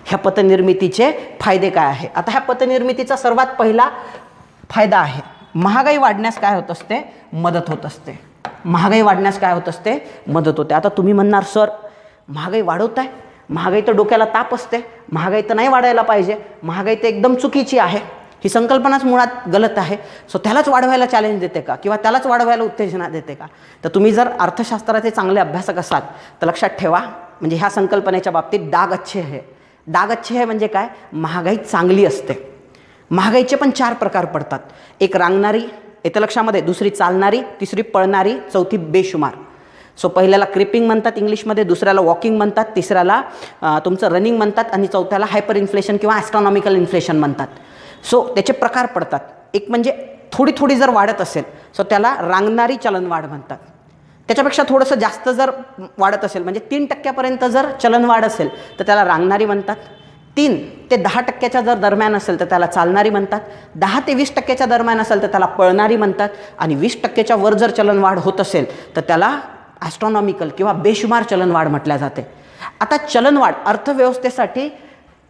ह्या पतनिर्मितीचे फायदे काय आहे. आता ह्या पतनिर्मितीचा सर्वात पहिला फायदा आहे, महागाई वाढण्यास काय होत असते, मदत होत असते. महागाई वाढण्यास काय होत असते, मदत होते. आता तुम्ही म्हणणार सर महागाई वाढवत आहे, महागाई तर डोक्याला ताप असते, महागाई तर नाही वाढायला पाहिजे, महागाई तर एकदम चुकीची आहे, ही संकल्पनाच मुळात गलत आहे. सो त्यालाच वाढवायला चॅलेंज देते का, किंवा त्यालाच वाढवायला उत्तेजना देते का. तर तुम्ही जर अर्थशास्त्राचे चांगले अभ्यासक असाल तर लक्षात ठेवा, म्हणजे ह्या संकल्पनेच्या बाबतीत डाग अच्छे आहे. डाग अच्छे आहे म्हणजे काय, महागाई चांगली असते. महागाईचे पण 4 प्रकार पडतात. एक रांगणारी, येतं लक्षामध्ये, दुसरी चालणारी, तिसरी पळणारी, चौथी बेशुमार. सो पहिल्याला क्रिपिंग म्हणतात इंग्लिशमध्ये, दुसऱ्याला वॉकिंग म्हणतात, तिसऱ्याला तुमचं रनिंग म्हणतात आणि चौथ्याला हायपर इन्फ्लेशन किंवा ॲस्ट्रॉनॉमिकल इन्फ्लेशन म्हणतात. सो त्याचे प्रकार पडतात. एक म्हणजे थोडी जर वाढत असेल सो त्याला रांगणारी चलनवाढ म्हणतात. त्याच्यापेक्षा थोडंसं जास्त जर वाढत असेल, म्हणजे 3% जर चलनवाढ असेल तर त्याला रांगणारी म्हणतात. 3 ते 10% जर दरम्यान असेल तर त्याला चालणारी म्हणतात. 10 ते 20% दरम्यान असेल तर त्याला पळणारी म्हणतात. आणि 20% वर जर चलनवाढ होत असेल तर त्याला ॲस्ट्रॉनॉमिकल किंवा बेशुमार चलनवाढ म्हटल्या जाते. आता चलनवाढ अर्थव्यवस्थेसाठी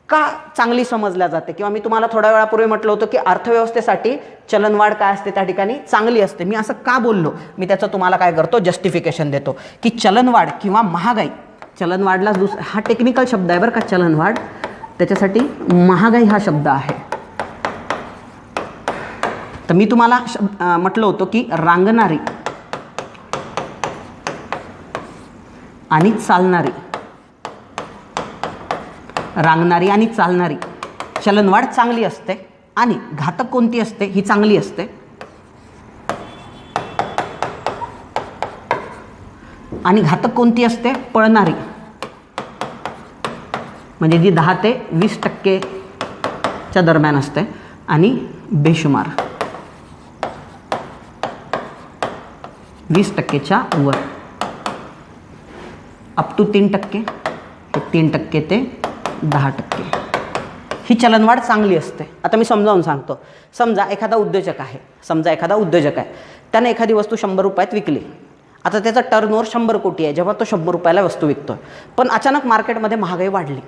का चांगली समजल्या जाते, किंवा मी तुम्हाला थोड्या वेळापूर्वी म्हटलं होतं की अर्थव्यवस्थेसाठी चलनवाढ काय असते, त्या ठिकाणी चांगली असते. मी असं का बोललो, मी त्याचं तुम्हाला काय करतो, जस्टिफिकेशन देतो की चलनवाढ किंवा महागाई, चलनवाढला हा टेक्निकल शब्द आहे बरं का, चलनवाढ, त्याच्यासाठी महागाई हा शब्द आहे. तर मी तुम्हाला म्हटलं होतं की रांगणारी आणि चालणारी, रांगणारी आणि चालणारी चलनवाढ चांगली असते. आणि घातक कोणती असते, ही चांगली असते. आणि घातक कोणती असते, पळणारी, म्हणजे जी 10 ते 20% दरम्यान असते. आणि बेशुमार 20% वर, अप टू 3%, 3% ते 10%, ही चलनवाढ चांगली असते. आता मी समजावून सांगतो. समजा एखादा उद्योजक आहे, त्याने एखादी वस्तू 100 रुपयात विकली. आता त्याचा टर्नओव्हर 100 कोटी आहे. जेव्हा तो 100 रुपयाला वस्तू विकतो, पण अचानक मार्केटमध्ये महागाई वाढली.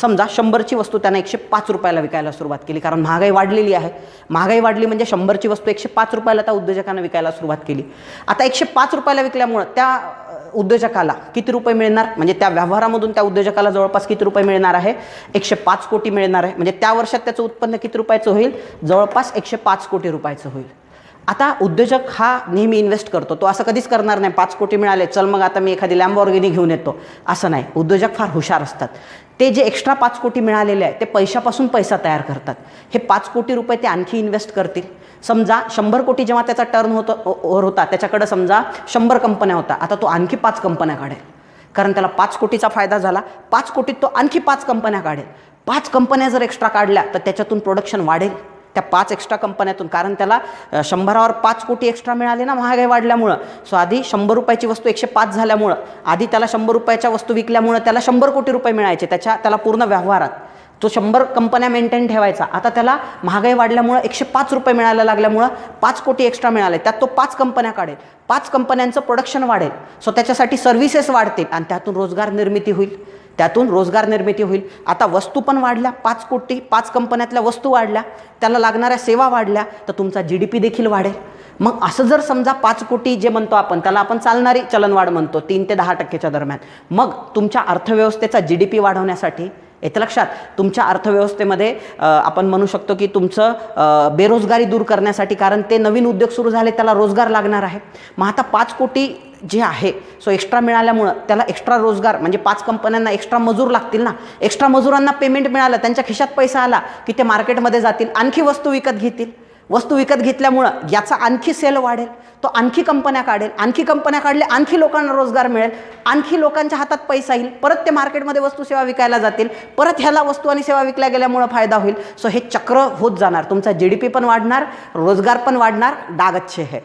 समजा 100ची वस्तू त्यानं 105 रुपयाला विकायला सुरुवात केली, कारण महागाई वाढलेली आहे. महागाई वाढली म्हणजे 100ची वस्तू 105 रुपयाला त्या उद्योजकानं विकायला सुरुवात केली. आता 105 रुपयाला विकल्यामुळं त्या उद्योजकाला किती रुपये मिळणार, म्हणजे त्या व्यवहारामधून त्या उद्योजकाला जवळपास किती रुपये मिळणार आहे, 105 कोटी मिळणार आहे. म्हणजे त्या वर्षात त्याचं उत्पन्न किती रुपयाचं होईल, जवळपास 105 कोटी रुपयाचं होईल. आता उद्योजक हा नेहमी इन्व्हेस्ट करतो, तो असं कधीच करणार नाही 5 कोटी मिळाले चल मग आता मी एखादी लॅम्बोर्गिनी घेऊन येतो, असं नाही. उद्योजक फार हुशार असतात. ते जे एक्स्ट्रा 5 कोटी मिळालेले आहे ते पैशापासून पैसा तयार करतात. हे 5 कोटी रुपये ते आणखी इन्व्हेस्ट करतील. समजा 100 कोटी जेव्हा त्याचा टर्न होता त्याच्याकडे समजा 100 कंपन्या होता, आता तो आणखी 5 कंपन्या काढेल, कारण त्याला 5 कोटीचा फायदा झाला. 5 कोटीत तो आणखी 5 कंपन्या काढेल. 5 कंपन्या जर एक्स्ट्रा काढल्या तर त्याच्यातून प्रोडक्शन वाढेल त्या 5 एक्स्ट्रा कंपन्यातून, कारण त्याला 100वर 5 कोटी एक्स्ट्रा मिळाले ना महागाई वाढल्यामुळं. सो आधी 100 रुपयाची वस्तू 105 झाल्यामुळं, आधी त्याला 100 रुपयाच्या वस्तू विकल्यामुळं त्याला 100 कोटी रुपये मिळायचे त्याला पूर्ण व्यवहारात. तो 100 कंपन्या मेंटेन ठेवायचा. आता त्याला महागाई वाढल्यामुळं 105 रुपये मिळायला लागल्यामुळं 5 कोटी एक्स्ट्रा मिळाले, त्यात तो 5 कंपन्या काढेल. 5 कंपन्यांचं प्रोडक्शन वाढेल. सो त्याच्यासाठी सर्व्हिसेस वाढतील आणि त्यातून रोजगार निर्मिती होईल. आता वस्तू पण वाढल्या, 5 कोटी 5 कंपन्यातल्या वस्तू वाढल्या, त्याला लागणाऱ्या सेवा वाढल्या, तर तुमचा GDP देखील वाढेल. मग असं जर समजा 5 कोटी जे म्हणतो आपण त्याला आपण चालणारी चलनवाढ म्हणतो 3 ते 10% दरम्यान, मग तुमच्या अर्थव्यवस्थेचा GDP वाढवण्यासाठी येतं लक्षात, तुमच्या अर्थव्यवस्थेमध्ये आपण म्हणू शकतो की तुमचं बेरोजगारी दूर करण्यासाठी, कारण ते नवीन उद्योग सुरू झाले त्याला रोजगार लागणार आहे. मग आता 5 कोटी जे आहे सो एक्स्ट्रा मिळाल्यामुळं त्याला एक्स्ट्रा रोजगार म्हणजे 5 कंपन्यांना एक्स्ट्रा मजूर लागतील ना, एक्स्ट्रा मजुरांना पेमेंट मिळालं, त्यांच्या खिशात पैसा आला की ते मार्केटमध्ये जातील, आणखी वस्तू विकत घेतील. वस्तू विकत घेतल्यामुळं याचा आणखी सेल वाढेल, तो आणखी कंपन्या काढेल, आणखी कंपन्या काढले आणखी लोकांना रोजगार मिळेल, आणखी लोकांच्या हातात पैसा येईल, परत ते मार्केटमध्ये वस्तू सेवा विकायला जातील, परत ह्याला वस्तू आणि सेवा विकल्या गेल्यामुळं फायदा होईल. सो हे चक्र होत जाणार. तुमचा GDP पण वाढणार, रोजगार पण वाढणार. डाग अच्छे है.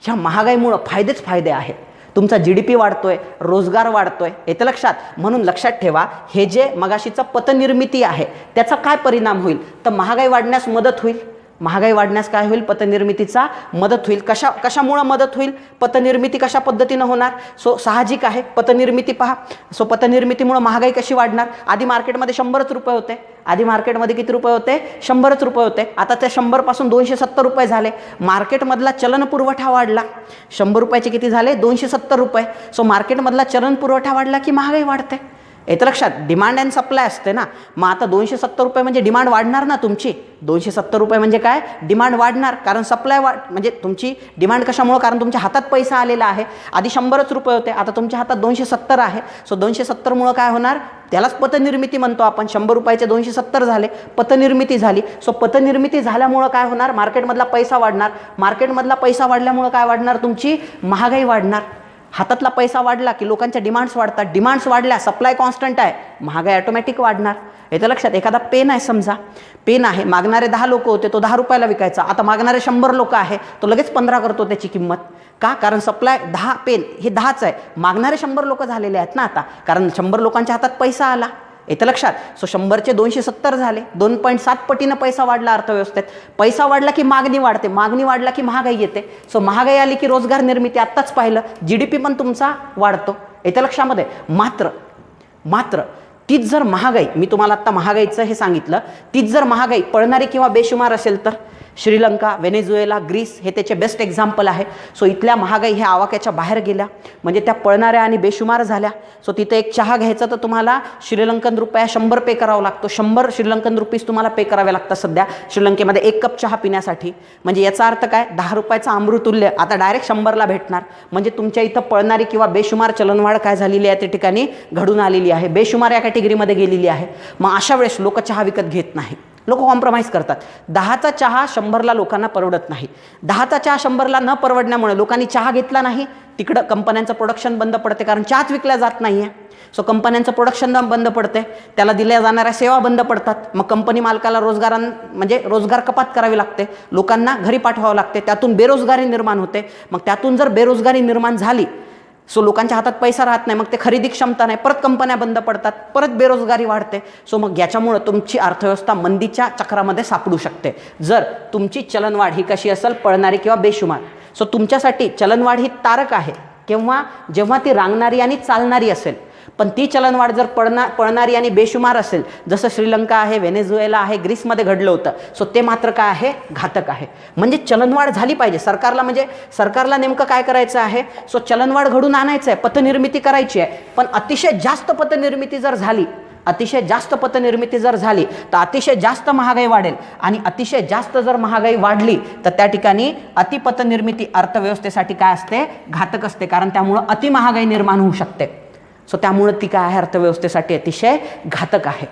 ह्या महागाईमुळं फायदेच फायदे आहेत. तुमचा GDP वाढतोय, रोजगार वाढतोय, येतं लक्षात. म्हणून लक्षात ठेवा, हे जे मगाशीचं पतनिर्मिती आहे त्याचा काय परिणाम होईल, तर महागाई वाढण्यास मदत होईल. महागाई वाढण्यास काय होईल, पतनिर्मितीचा मदत होईल. कशामुळं मदत होईल, पतनिर्मिती कशा पद्धतीनं होणार. सो साहजिक आहे, पतनिर्मिती पहा. सो पतनिर्मितीमुळं महागाई कशी वाढणार. आधी मार्केटमध्ये 100च रुपये होते, आधी मार्केटमध्ये किती रुपये होते, 100च रुपये होते. आता त्या 100 पासून 270 रुपये झाले. मार्केटमधला चलन पुरवठा वाढला, 100 रुपयाचे किती झाले, 270 रुपये. सो मार्केटमधला चलन पुरवठा वाढला की महागाई वाढते. येतं लक्षात. डिमांड अँड सप्लाय असते ना. मग आता 270 रुपये म्हणजे डिमांड वाढणार ना तुमची. 270 रुपये म्हणजे काय, डिमांड वाढणार, कारण सप्लाय म्हणजे तुमची डिमांड कशामुळं, कारण तुमच्या हातात पैसा आलेला आहे. आधी 100च रुपये होते, आता तुमच्या हातात 270 आहे. सो 270 मुळं काय होणार, त्यालाच पतनिर्मिती म्हणतो आपण. 100 रुपयाचे 270 झाले, पतनिर्मिती झाली. सो पतनिर्मिती झाल्यामुळं काय होणार, मार्केटमधला पैसा वाढणार. मार्केटमधला पैसा वाढल्यामुळं काय वाढणार, तुमची महागाई वाढणार. हातातला पैसा वाढला की लोकांच्या डिमांड्स वाढतात. डिमांड्स वाढल्या, सप्लाय कॉन्स्टंट आहे, महागाई ऑटोमॅटिक वाढणार. येतं लक्षात. एखादा पेन आहे, समजा पेन आहे, मागणारे 10 लोक होते, तो 10 रुपयाला विकायचा. आता मागणारे 100 लोक आहे, तो लगेच 15 करतो त्याची किंमत. का, कारण सप्लाय 10 पेन हे 10च आहे, मागणारे 100 लोक झालेले आहेत ना आता, कारण 100 लोकांच्या हातात पैसा आला. येतं लक्षात. सो 100चे 270 झाले, 2.7 पटीनं पैसा वाढला अर्थव्यवस्थेत. पैसा वाढला की मागणी वाढते, मागणी वाढला की महागाई येते. सो महागाई आली की रोजगार निर्मिती, आत्ताच पाहिलं, GDP पण तुमचा वाढतो. येतं लक्षामध्ये. मात्र तीच जर महागाई, मी तुम्हाला आत्ता महागाईचं हे सांगितलं, तीच जर महागाई पळणारी किंवा बेशुमार असेल तर श्रीलंका, व्हेनेझुएला, ग्रीस हे त्याचे बेस्ट एक्झाम्पल आहे. सो इथल्या महागाई ह्या आवाक्याच्या बाहेर गेल्या, म्हणजे त्या पळणाऱ्या आणि बेशुमार झाल्या. सो तिथे एक चहा घ्यायचा तर तुम्हाला श्रीलंकन रुपया 100 पे करावं लागतो. 100 श्रीलंकन रुपीज तुम्हाला पे करावे लागतात सध्या श्रीलंकेमध्ये 1 कप चहा पिण्यासाठी. म्हणजे याचा अर्थ काय, 10 रुपयाचा अमृतुल्य आता डायरेक्ट 100ला भेटणार. म्हणजे तुमच्या इथं पळणारी किंवा बेशुमार चलनवाढ काय झालेली आहे, त्या ठिकाणी घडून आलेली आहे, बेशुमार या कॅटेगरीमध्ये गेलेली आहे. मग अशा वेळेस लोक चहा विकत घेत नाही, लोक कॉम्प्रोमाइज करतात. 10चा चहा 100ला लोकांना परवडत नाही. 10चा चहा 100ला न परवडण्यामुळे लोकांनी चहा घेतला नाही. तिकडं कंपन्यांचं प्रोडक्शन बंद पडते, कारण चहाच विकल्या जात नाही आहे. सो कंपन्यांचं प्रोडक्शन बंद पडते, त्याला दिल्या जाणाऱ्या सेवा बंद पडतात. मग कंपनी मालकाला रोजगार कपात करावी लागते, लोकांना घरी पाठवावं लागते. त्यातून बेरोजगारी निर्माण होते. मग त्यातून जर बेरोजगारी निर्माण झाली, सो लोकांच्या हातात पैसा राहत नाही, मग ते खरेदी क्षमता नाही, परत कंपन्या बंद पडतात, परत बेरोजगारी वाढते. सो मग याच्यामुळं तुमची अर्थव्यवस्था मंदीच्या चक्रामध्ये सापडू शकते, जर तुमची चलनवाढ ही कशी असेल, पळणारी किंवा बेशुमार. सो तुमच्यासाठी चलनवाढ ही तारक आहे जेव्हा ती रांगणारी आणि चालणारी असेल. पण ती चलनवाढ जर पळणारी आणि बेशुमार असेल, जसं श्रीलंका आहे, व्हेनेझुएला आहे, ग्रीसमध्ये घडलं होतं, सो ते मात्र काय आहे, घातक आहे. म्हणजे चलनवाढ झाली पाहिजे सरकारला. म्हणजे सरकारला नेमकं काय करायचं आहे, सो चलनवाढ घडून आणायचं आहे, पतनिर्मिती करायची आहे. पण अतिशय जास्त पतनिर्मिती जर झाली, तर अतिशय जास्त महागाई वाढेल. आणि अतिशय जास्त जर महागाई वाढली तर त्या ठिकाणी अतिपतनिर्मिती अर्थव्यवस्थेसाठी काय असते, घातक असते. कारण त्यामुळं अतिमहागाई निर्माण होऊ शकते. सो त्यामुळं ती काय आहे, अर्थव्यवस्थेसाठी अतिशय घातक आहे.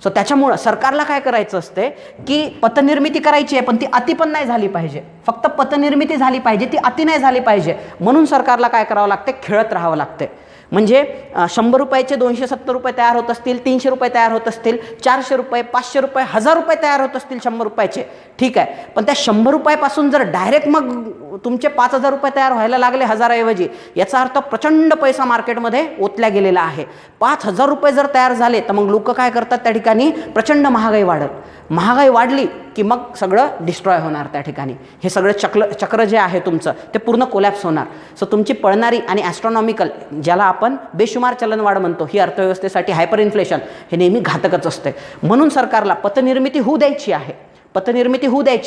सो त्याच्यामुळं सरकारला काय करायचं असते की पतनिर्मिती करायची आहे, पण ती अति पण नाही झाली पाहिजे. फक्त पतनिर्मिती झाली पाहिजे, ती अति नाही झाली पाहिजे. म्हणून सरकारला काय करावं लागते, खेळत राहावं लागते. म्हणजे 100 रुपयाचे 270 रुपये तयार होत असतील, 300 रुपये तयार होत असतील, 400 रुपये, 500 रुपये, 1000 रुपये तयार होत असतील 100 रुपयाचे, ठीक आहे. पण त्या 100 रुपयापासून जर डायरेक्ट मग तुमचे 5000 रुपये तयार व्हायला लागले हजाराऐवजी, याचा अर्थ प्रचंड पैसा मार्केटमध्ये ओतल्या गेलेला आहे. 5000 रुपये जर तयार झाले तर मग लोक काय करतात, त्या ठिकाणी प्रचंड महागाई वाढत. महागाई वाढली की मग सगळं डिस्ट्रॉय होणार. त्या ठिकाणी हे सगळं चक्र जे आहे तुमचं ते पूर्ण कोलॅप्स होणार. सो तुमची पळणारी आणि ॲस्ट्रॉनॉमिकल, ज्याला आपण बेशुमार चलनवाढ म्हणतो, ही अर्थव्यवस्थेसाठी हायपर इन्फ्लेशन हे नेहमी घातकच असते. म्हणून सरकारला पतनिर्मिती होऊ द्यायची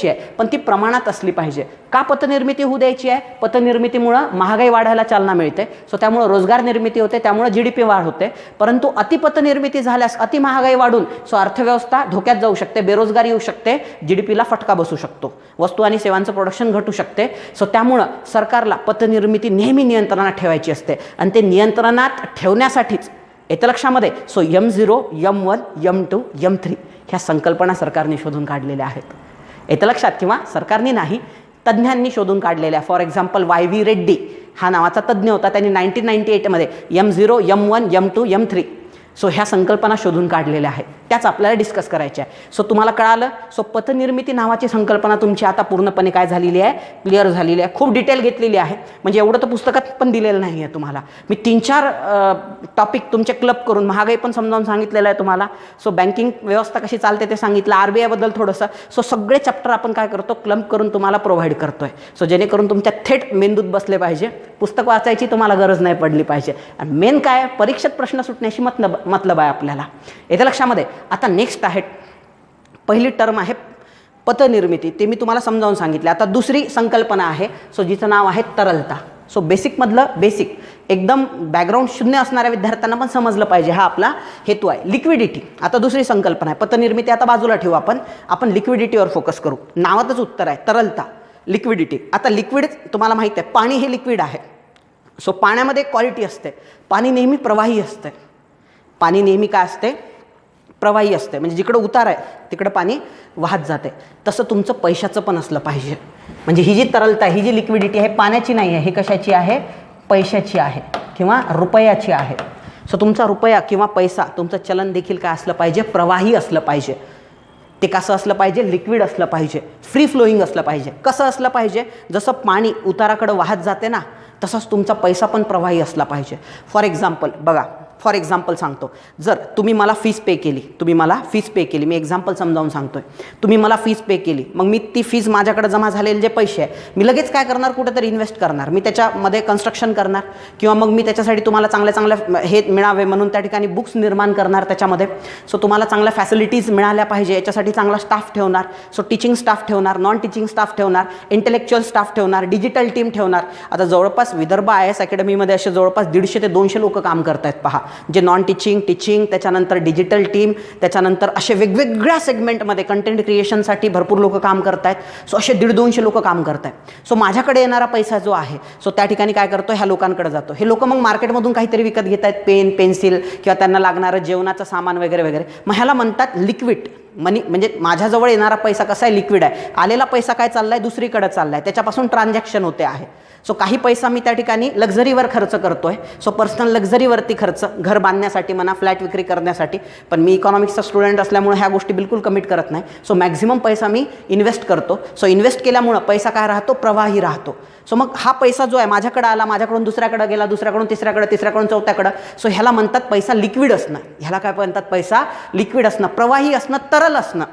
आहे, पण ती प्रमाणात असली पाहिजे. का पतनिर्मिती होऊ द्यायची आहे? पतनिर्मितीमुळं महागाई वाढायला चालना मिळते. सो त्यामुळं रोजगार निर्मिती होते, त्यामुळं GDP वाढ होते. परंतु अतिपतनिर्मिती झाल्यास अति महागाई वाढून सो अर्थव्यवस्था धोक्यात जाऊ शकते, बेरोजगारी येऊ शकते, GDPला फटका बसू शकतो, वस्तू आणि सेवांचं प्रोडक्शन घटू शकते. सो त्यामुळं सरकारला पतनिर्मिती नेहमी नियंत्रणात ठेवायची असते. आणि ते नियंत्रणात ठेवण्यासाठीच येत्या लक्षामध्ये so M0, M1, M2, M3 ह्या संकल्पना सरकारने शोधून काढलेल्या आहेत. येत्या लक्षात, किंवा सरकारने नाही, तज्ज्ञांनी शोधून काढलेल्या. फॉर एक्झाम्पल YV रेड्डी हा नावाचा तज्ज्ञ होता, त्यांनी 1998मध्ये M0, M1, M2, M3 so ह्या संकल्पना शोधून काढलेल्या आहेत. त्याच आपल्याला डिस्कस करायच्या आहे. सो तुम्हाला कळालं, सो पतनिर्मिती नावाची संकल्पना तुमची आता पूर्णपणे काय झालेली आहे, क्लिअर झालेली आहे. खूप डिटेल घेतलेली आहे. म्हणजे एवढं तर पुस्तकात पण दिलेलं नाही आहे तुम्हाला. मी 3-4 टॉपिक तुमचे क्लब करून महागाई पण समजावून सांगितलेलं आहे तुम्हाला. सो बँकिंग व्यवस्था कशी चालते ते सांगितलं, RBI बद्दल थोडंसं. सो सगळे चॅप्टर आपण काय करतो, क्लब करून तुम्हाला प्रोव्हाइड करतोय. सो जेणेकरून तुमच्या थेट मेंदूत बसले पाहिजे, पुस्तक वाचायची तुम्हाला गरज नाही पडली पाहिजे. आणि मेन काय, परीक्षेत प्रश्न सुटण्याशी मतलब आहे आपल्याला. येत्या लक्षामध्ये आता नेक्स्ट आहे, पहिली टर्म आहे पतनिर्मिती, ते मी तुम्हाला समजावून सांगितले. आता दुसरी संकल्पना आहे, सो जिचं नाव आहे तरलता. सो बेसिकमधलं बेसिक, एकदम बॅकग्राऊंड शून्य असणाऱ्या विद्यार्थ्यांना पण समजलं पाहिजे, हा आपला हेतू आहे. लिक्विडिटी आता दुसरी संकल्पना आहे. पतनिर्मिती आता बाजूला ठेवू, आपण लिक्विडिटीवर फोकस करू. नावातच उत्तर आहे, तरलता, लिक्विडिटी. आता लिक्विड तुम्हाला माहिती आहे, पाणी हे लिक्विड आहे. सो पाण्यामध्ये क्वालिटी असते, पाणी नेहमी प्रवाही असते. पाणी नेहमी काय असते, प्रवाही असते. म्हणजे जिकडं उतार आहे तिकडं पाणी वाहत जाते. तसं तुमचं पैशाचं पण असलं पाहिजे. म्हणजे ही जी तरलता, ही जी लिक्विडिटी आहे, पाण्याची नाही आहे, हे कशाची आहे, पैशाची आहे किंवा रुपयाची आहे. सो तुमचा रुपया किंवा पैसा, तुमचं चलन देखील काय असलं पाहिजे, प्रवाही असलं पाहिजे. ते कसं असलं पाहिजे, लिक्विड असलं पाहिजे, फ्री फ्लोईंग असलं पाहिजे. कसं असलं पाहिजे, जसं पाणी उताराकडं वाहत जाते ना, तसंच तुमचा पैसा पण प्रवाही असला पाहिजे. फॉर एक्झाम्पल सांगतो, जर तुम्ही मला फीस पे केली, मी एक्झाम्पल समजावून सांगतोय. तुम्ही मला फीस पे केली, मग मी ती फीस, माझ्याकडे जमा झालेले जे पैसे आहे, मी लगेच काय करणार, कुठेतरी इन्व्हेस्ट करणार. मी त्याच्यामध्ये कन्स्ट्रक्शन करणार, किंवा मग मी त्याच्यासाठी तुम्हाला चांगल्या हे मिळावे म्हणून त्या ठिकाणी बुक्स निर्माण करणार त्याच्यामध्ये. सो तुम्हाला चांगल्या फॅसिलिटीज मिळाल्या पाहिजे, याच्यासाठी चांगला स्टाफ ठेवणार. सो टीचिंग स्टाफ ठेवणार, नॉन टीचिंग स्टाफ ठेवणार, इंटेलेक्च्युअल स्टाफ ठेवणार, डिजिटल टीम ठेवणार. आता जवळपास विदर्भ IAS अकॅडमीमध्ये असे जवळपास 150 ते 200 लोक काम करत आहेत पहा, जे नॉन टीचिंग, त्याच्यानंतर डिजिटल टीम, त्याच्यानंतर असे वेगवेगळ्या सेगमेंटमध्ये कंटेंट क्रिएशनसाठी भरपूर लोक काम करत आहेत. सो असे 150-200 लोक काम करत आहेत. सो माझ्याकडे येणारा पैसा जो आहे, सो त्या ठिकाणी काय करतो, ह्या लोकांकडे जातो. हे लोक मग मार्केटमधून काहीतरी विकत घेत आहेत, पेन, पेन्सिल किंवा त्यांना लागणारं जेवणाचं सामान वगैरे वगैरे. मग ह्याला म्हणतात लिक्विड मनी. म्हणजे माझ्याजवळ येणारा पैसा कसा आहे, लिक्विड आहे. आलेला पैसा काय चाललाय, दुसरीकडे चाललाय, त्याच्यापासून ट्रान्झॅक्शन होते आहे. सो काही पैसा मी त्या ठिकाणी लक्झरीवर खर्च करतोय. सो पर्सनल लक्झरीवरती खर्च, घर बांधण्यासाठी म्हणा, फ्लॅट विक्री करण्यासाठी. पण मी इकॉनॉमिक्सचा स्टुडंट असल्यामुळे ह्या गोष्टी बिलकुल कमिट करत नाही. सो मॅक्झिमम पैसा मी इन्व्हेस्ट करतो. सो इन्व्हेस्ट केल्यामुळं पैसा काय राहतो, प्रवाही राहतो. सो मग हा पैसा जो आहे माझ्याकडे आला, माझ्याकडून दुसऱ्याकडे गेला, दुसऱ्याकडून तिसऱ्याकडे, तिसऱ्याकडून चौथ्याकडं. सो ह्याला म्हणतात पैसा लिक्विड असणं. ह्याला काय म्हणतात, पैसा लिक्विड असणं, प्रवाही असणं, तरल असणं.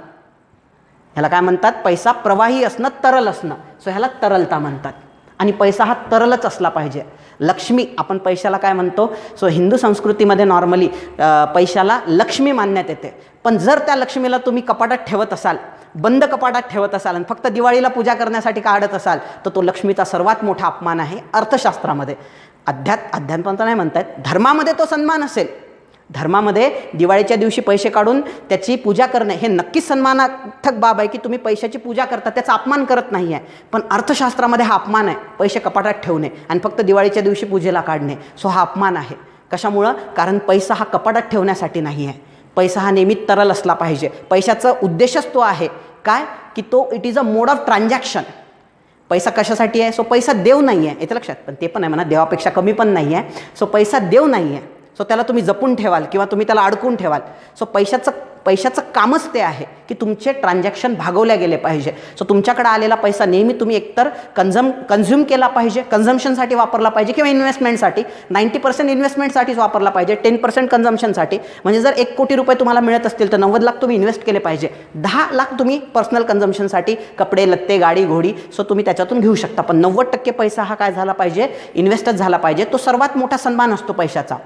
ह्याला काय म्हणतात, पैसा प्रवाही असणं, तरल असणं. सो ह्याला तरलता म्हणतात. आणि पैसा हा तरलच असला पाहिजे. लक्ष्मी, आपण पैशाला काय म्हणतो? सो हिंदू संस्कृतीमध्ये नॉर्मली पैशाला लक्ष्मी मानण्यात येते. पण जर त्या लक्ष्मीला तुम्ही कपाटात ठेवत असाल, बंद कपाटात ठेवत असाल आणि फक्त दिवाळीला पूजा करण्यासाठी काढत असाल, तर तो लक्ष्मीचा सर्वात मोठा अपमान आहे अर्थशास्त्रामध्ये. अध्यात्मपंत नाही म्हणतायत, धर्मामध्ये तो सन्मान असेल. धर्मामध्ये दिवाळीच्या दिवशी पैसे काढून त्याची पूजा करणे हे नक्कीच सन्मानार्थक बाब आहे की तुम्ही पैशाची पूजा करता, त्याचा अपमान करत नाही आहे. पण अर्थशास्त्रामध्ये हा अपमान आहे, पैसे कपाटात ठेवणे आणि फक्त दिवाळीच्या दिवशी पूजेला काढणे. सो हा अपमान आहे. कशामुळं? कारण पैसा हा कपाटात ठेवण्यासाठी नाही आहे. पैसा हा नेहमी तरल असला पाहिजे. पैशाचा उद्देशच तो आहे काय की तो it is a mode of transaction. पैसा कशासाठी आहे? सो पैसा देव नाही आहे, येतं लक्षात. पण ते पण आहे म्हणा, देवापेक्षा कमी पण नाही आहे. सो पैसा देव नाही आहे. सो त्याला तुम्ही जपून ठेवाल किंवा तुम्ही त्याला अडकून ठेवाल. सो पैशाचं कामच ते आहे की तुमचे ट्रान्झॅक्शन भागवल्या गेले पाहिजे. सो तुमच्याकडे आलेला पैसा नेहमी तुम्ही एकतर कन्झ्युम केला पाहिजे, कन्झम्पशनसाठी वापरला पाहिजे किंवा इन्व्हेस्टमेंटसाठी. 90% इन्व्हेस्टमेंटसाठीच वापरला पाहिजे, 10% कन्झम्पशनसाठी. म्हणजे जर 1 कोटी रुपये तुम्हाला मिळत असतील तर 90 लाख तुम्ही इन्व्हेस्ट केले पाहिजे. 10 लाख तुम्ही पर्सनल कन्झम्पशनसाठी, कपडे लत्ते गाडी घोडी, सो तुम्ही त्याच्यातून घेऊ शकता. पण 90% पैसा हा काय झाला पाहिजे? इन्व्हेस्टच झाला पाहिजे. तो सर्वात मोठा सन्मान असतो पैशाचा.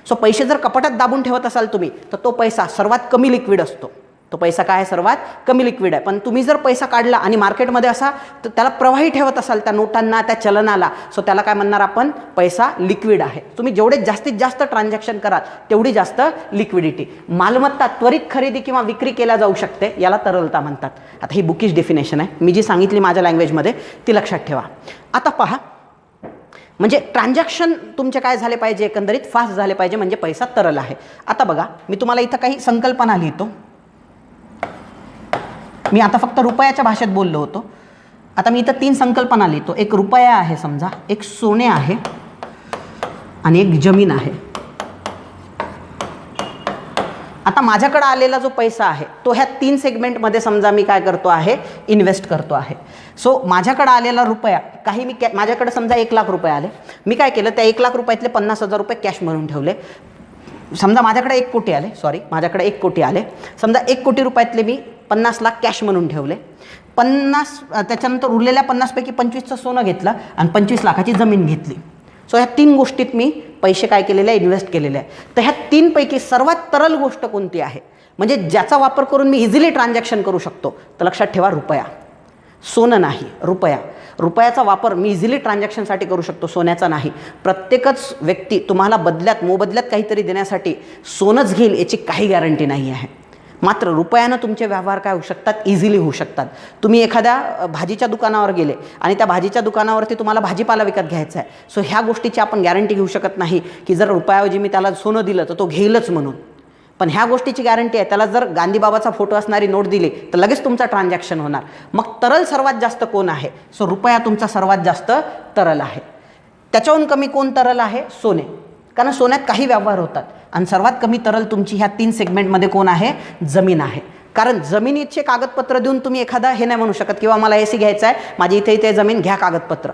सो पैसे जर कपाटात दाबून ठेवत असाल तुम्ही, तर तो पैसा सर्वात कमी लिक्विड असतो. तो पैसा काय आहे? सर्वात कमी लिक्विड आहे. पण तुम्ही जर पैसा काढला आणि मार्केटमध्ये असा तर त्याला प्रवाही ठेवत असाल, त्या नोटांना, त्या चलनाला, सो त्याला काय म्हणणार आपण? पैसा लिक्विड आहे. तुम्ही जेवढे जास्तीत जास्त ट्रान्झॅक्शन कराल तेवढी जास्त लिक्विडिटी. मालमत्ता त्वरित खरेदी किंवा विक्री केल्या जाऊ शकते, याला तरलता म्हणतात. आता ही बुकिश डेफिनेशन आहे, मी जी सांगितली माझ्या लँग्वेजमध्ये ती लक्षात ठेवा. आता पहा, म्हणजे ट्रान्झॅक्शन तुमचे काय झाले पाहिजे? एकंदरीत फास्ट झाले पाहिजे, म्हणजे पैसा तरल आहे. आता बघा, मी तुम्हाला इथं काही संकल्पना लिहितो. मी आता फक्त रुपयाच्या भाषेत बोललो होतो. आता मी इथं 3 संकल्पना लिहितो. एक रुपया आहे समजा, एक सोने आहे आणि एक जमीन आहे. आता माझ्याकडे आलेला जो पैसा आहे तो ह्या 3 सेगमेंटमध्ये समजा मी काय करतो आहे? इन्व्हेस्ट करतो आहे. सो माझ्याकडे आलेला रुपया काही मी माझ्याकडे समजा 1 लाख रुपये आले. मी काय केलं? त्या 1 लाख रुपयातले 50,000 रुपये कॅश म्हणून ठेवले. समजा माझ्याकडे 1 कोटी आले, माझ्याकडे 1 कोटी आले. समजा 1 कोटी रुपयातले मी 50 लाख कॅश म्हणून ठेवले. 50 त्याच्यानंतर उरलेल्या 50पैकी 25चं सोनं घेतलं आणि 25 लाखाची जमीन घेतली. सो ह्या 3 गोष्टीत मी पैसे काय केलेले आहे? इन्व्हेस्ट केलेले आहे. तर ह्या 3 पैकी सर्वात तरल गोष्ट कोणती आहे? म्हणजे ज्याचा वापर करून मी इझिली ट्रान्झॅक्शन करू शकतो, तर लक्षात ठेवा, रुपया. सोनं नाही, रुपया. रुपयाचा वापर मी इझिली ट्रान्झॅक्शनसाठी करू शकतो, सोन्याचा नाही. प्रत्येकच व्यक्ती तुम्हाला मोबदल्यात काहीतरी देण्यासाठी सोनंच घेईल याची काही गॅरंटी नाही आहे. मात्र रुपयानं तुमचे व्यवहार काय होऊ शकतात? इझिली होऊ शकतात. तुम्ही एखाद्या भाजीच्या दुकानावर गेले आणि त्या भाजीच्या दुकानावरती तुम्हाला भाजीपाला विकत घ्यायचा आहे. सो ह्या गोष्टीची आपण गॅरंटी घेऊ शकत नाही की जर रुपयाऐवजी मी त्याला सोनं दिलं तर तो घेईलच म्हणून. पण ह्या गोष्टीची गॅरंटी आहे, त्याला जर गांधीबाबाचा फोटो असणारी नोट दिली तर लगेच तुमचा ट्रान्झॅक्शन होणार. मग तरल सर्वात जास्त कोण आहे? सो रुपया तुमचा सर्वात जास्त तरल आहे. त्याच्याहून कमी कोण तरल आहे? सोने. कारण सोन्यात काही व्यवहार होतात. आणि सर्वात कमी तरल तुमची ह्या 3 सेगमेंटमध्ये कोण आहे? जमीन आहे. कारण जमिनीचे कागदपत्र देऊन तुम्ही एखादा हे नाही म्हणू शकत किंवा मला AC घ्यायचा आहे, माझी इथे जमीन घ्या कागदपत्र.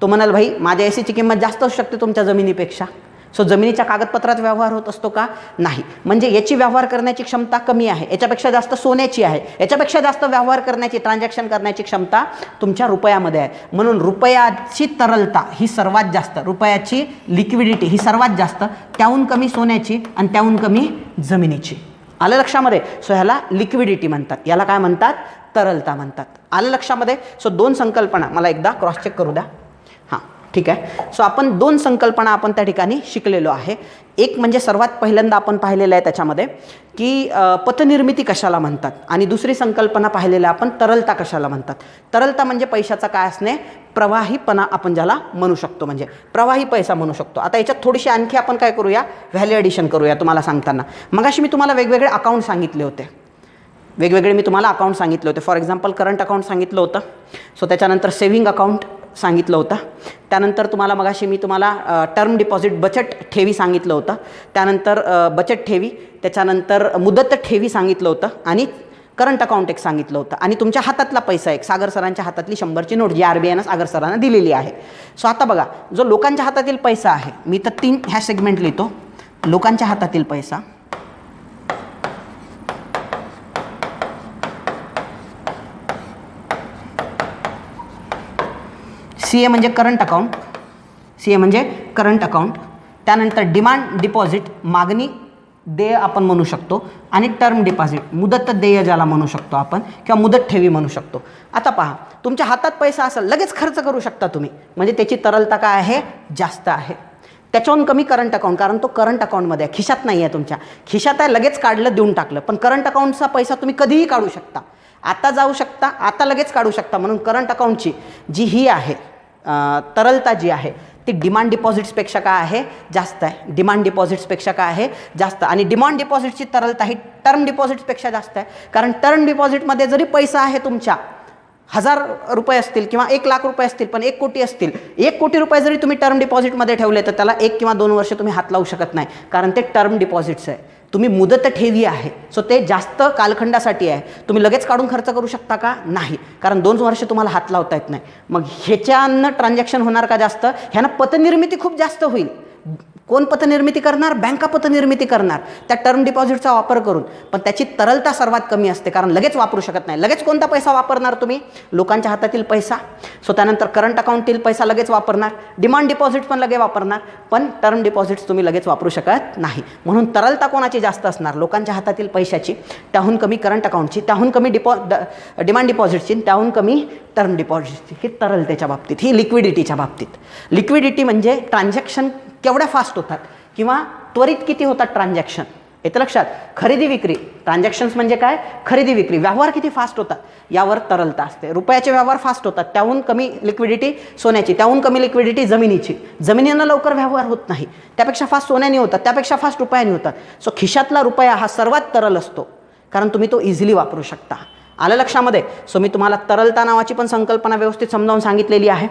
तो म्हणाल भाई माझ्या ACची किंमत जास्त असू शकते तुमच्या जमिनीपेक्षा. सो जमिनीच्या कागदपत्रात व्यवहार होत असतो का? नाही. म्हणजे याची व्यवहार करण्याची क्षमता कमी आहे, याच्यापेक्षा जास्त सोन्याची आहे. याच्यापेक्षा जास्त व्यवहार करण्याची, ट्रान्झॅक्शन करण्याची क्षमता तुमच्या रुपयामध्ये आहे. म्हणून रुपयाची तरलता ही सर्वात जास्त, रुपयाची लिक्विडिटी ही सर्वात जास्त, त्याहून कमी सोन्याची आणि त्याहून कमी जमिनीची. आलं लक्षामध्ये? सो ह्याला लिक्विडिटी म्हणतात, याला काय म्हणतात? तरलता म्हणतात. आलं लक्षामध्ये? सो 2 संकल्पना मला एकदा क्रॉस चेक करू द्या. हां, ठीक आहे. सो आपण 2 संकल्पना आपण त्या ठिकाणी शिकलेलो आहे. एक म्हणजे सर्वात पहिल्यांदा आपण पाहिलेलं आहे त्याच्यामध्ये की पतनिर्मिती कशाला म्हणतात, आणि दुसरी संकल्पना पाहिलेलं आपण तरलता कशाला म्हणतात. तरलता म्हणजे पैशाचा काय असणे? प्रवाहीपणा आपण ज्याला म्हणू शकतो, म्हणजे प्रवाही पैसा म्हणू शकतो. आता याच्यात थोडीशी आणखी आपण काय करूया? व्हॅल्यू ॲडिशन करूया. तुम्हाला सांगताना मगाशी मी तुम्हाला वेगवेगळे अकाउंट सांगितले होते. मी तुम्हाला अकाउंट सांगितले होते. फॉर एक्झाम्पल करंट अकाउंट सांगितलं होतं. सो त्याच्यानंतर सेव्हिंग अकाउंट सांगितलं होतं. त्यानंतर मी तुम्हाला टर्म डिपॉझिट बचत ठेवी सांगितलं होतं. त्यानंतर बचत ठेवी, त्याच्यानंतर मुदत ठेवी सांगितलं होतं आणि करंट अकाउंट एक सांगितलं होतं. आणि तुमच्या हातातला पैसा एक, सागर सरांच्या हातातली 100ची नोट जी RBIनं सागर सरांना दिलेली आहे. सो आता बघा, जो लोकांच्या हातातील पैसा आहे, मी तर 3 ह्या सेगमेंट लिहितो. लोकांच्या हातातील पैसा, CA म्हणजे करंट अकाउंट, CA म्हणजे करंट अकाउंट. त्यानंतर डिमांड डिपॉझिट, मागणी देय आपण म्हणू शकतो, आणि टर्म डिपॉझिट, मुदत देय ज्याला म्हणू शकतो आपण, किंवा मुदत ठेवी म्हणू शकतो. आता पहा, तुमच्या हातात पैसा असेल लगेच खर्च करू शकता तुम्ही, म्हणजे त्याची तरलता काय आहे, जास्त आहे. त्याच्याहून कमी करंट अकाउंट, कारण तो करंट अकाउंटमध्ये आहे, खिशात नाही आहे. तुमच्या खिशात आहे, लगेच काढलं देऊन टाकलं. पण करंट अकाउंटचा पैसा तुम्ही कधीही काढू शकता, आता जाऊ शकता, आता लगेच काढू शकता. म्हणून करंट अकाउंटची जी ही आहे तरलता जी आहे ती डिमांड डिपॉझिट्सपेक्षा काय आहे, जास्त आहे. डिमांड डिपॉझिट्सपेक्षा काय आहे, जास्त. आणि डिमांड डिपॉझिटची तरलता ही टर्म डिपॉझिट्सपेक्षा जास्त आहे. कारण टर्म डिपॉझिटमध्ये जरी पैसा आहे तुमच्या 1000 रुपये असतील किंवा 1 लाख रुपये असतील, पण 1 कोटी असतील, 1 कोटी रुपये जरी तुम्ही टर्म डिपॉझिटमध्ये ठेवले तर त्याला 1 किंवा 2 वर्ष तुम्ही हात लावू शकत नाही, कारण ते टर्म डिपॉझिट्स आहे. तुम्ही मुदत ठेवी आहे, सो ते जास्त कालखंडासाठी आहे. तुम्ही लगेच काढून खर्च करू शकता का, नाही, कारण 2 वर्ष तुम्हाला हात लावता येत नाही. मग ह्याच्यानं ट्रान्झॅक्शन होणार का जास्त, ह्यानं पतनिर्मिती खूप जास्त होईल. कोण पतनिर्मिती करणार, बँका पतनिर्मिती करणार त्या टर्म डिपॉझिटचा वापर करून. पण त्याची तरलता सर्वात कमी असते, कारण लगेच वापरू शकत नाही. लगेच कोणता पैसा वापरणार तुम्ही, लोकांच्या हातातील पैसा. सो त्यानंतर करंट अकाउंटतील पैसा लगेच वापरणार, डिमांड डिपॉझिट पण लगेच वापरणार, पण टर्म डिपॉझिट्स तुम्ही लगेच वापरू शकत नाही. म्हणून तरलता कोणाची जास्त असणार, लोकांच्या हातातील पैशाची, त्याहून कमी करंट अकाउंटची, त्याहून कमी डिमांड डिपॉझिटची, त्याहून कमी टर्म डिपॉझिटची. ही तरलतेच्या बाबतीत, ही लिक्विडिटीच्या बाबतीत. लिक्विडिटी म्हणजे ट्रान्झॅक्शन केवढ्या फास्ट होतात किंवा त्वरित किती होतात ट्रान्झॅक्शन, येतं लक्षात. खरेदी विक्री, ट्रान्झॅक्शन्स म्हणजे काय, खरेदी विक्री, व्यवहार किती फास्ट होतात यावर तरलता असते. रुपयाचे व्यवहार फास्ट होतात, त्याहून कमी लिक्विडिटी सोन्याची, त्याहून कमी लिक्विडिटी जमिनीची. जमिनीनं लवकर व्यवहार होत नाही, त्यापेक्षा फास्ट सोन्याने होतात, त्यापेक्षा फास्ट रुपयाने होतात. सो खिशातला रुपया हा सर्वात तरल असतो, कारण तुम्ही तो इझिली वापरू शकता. आलं लक्षामध्ये. सो मी तुम्हाला तरलता नावाची पण संकल्पना व्यवस्थित समजावून सांगितलेली आहे.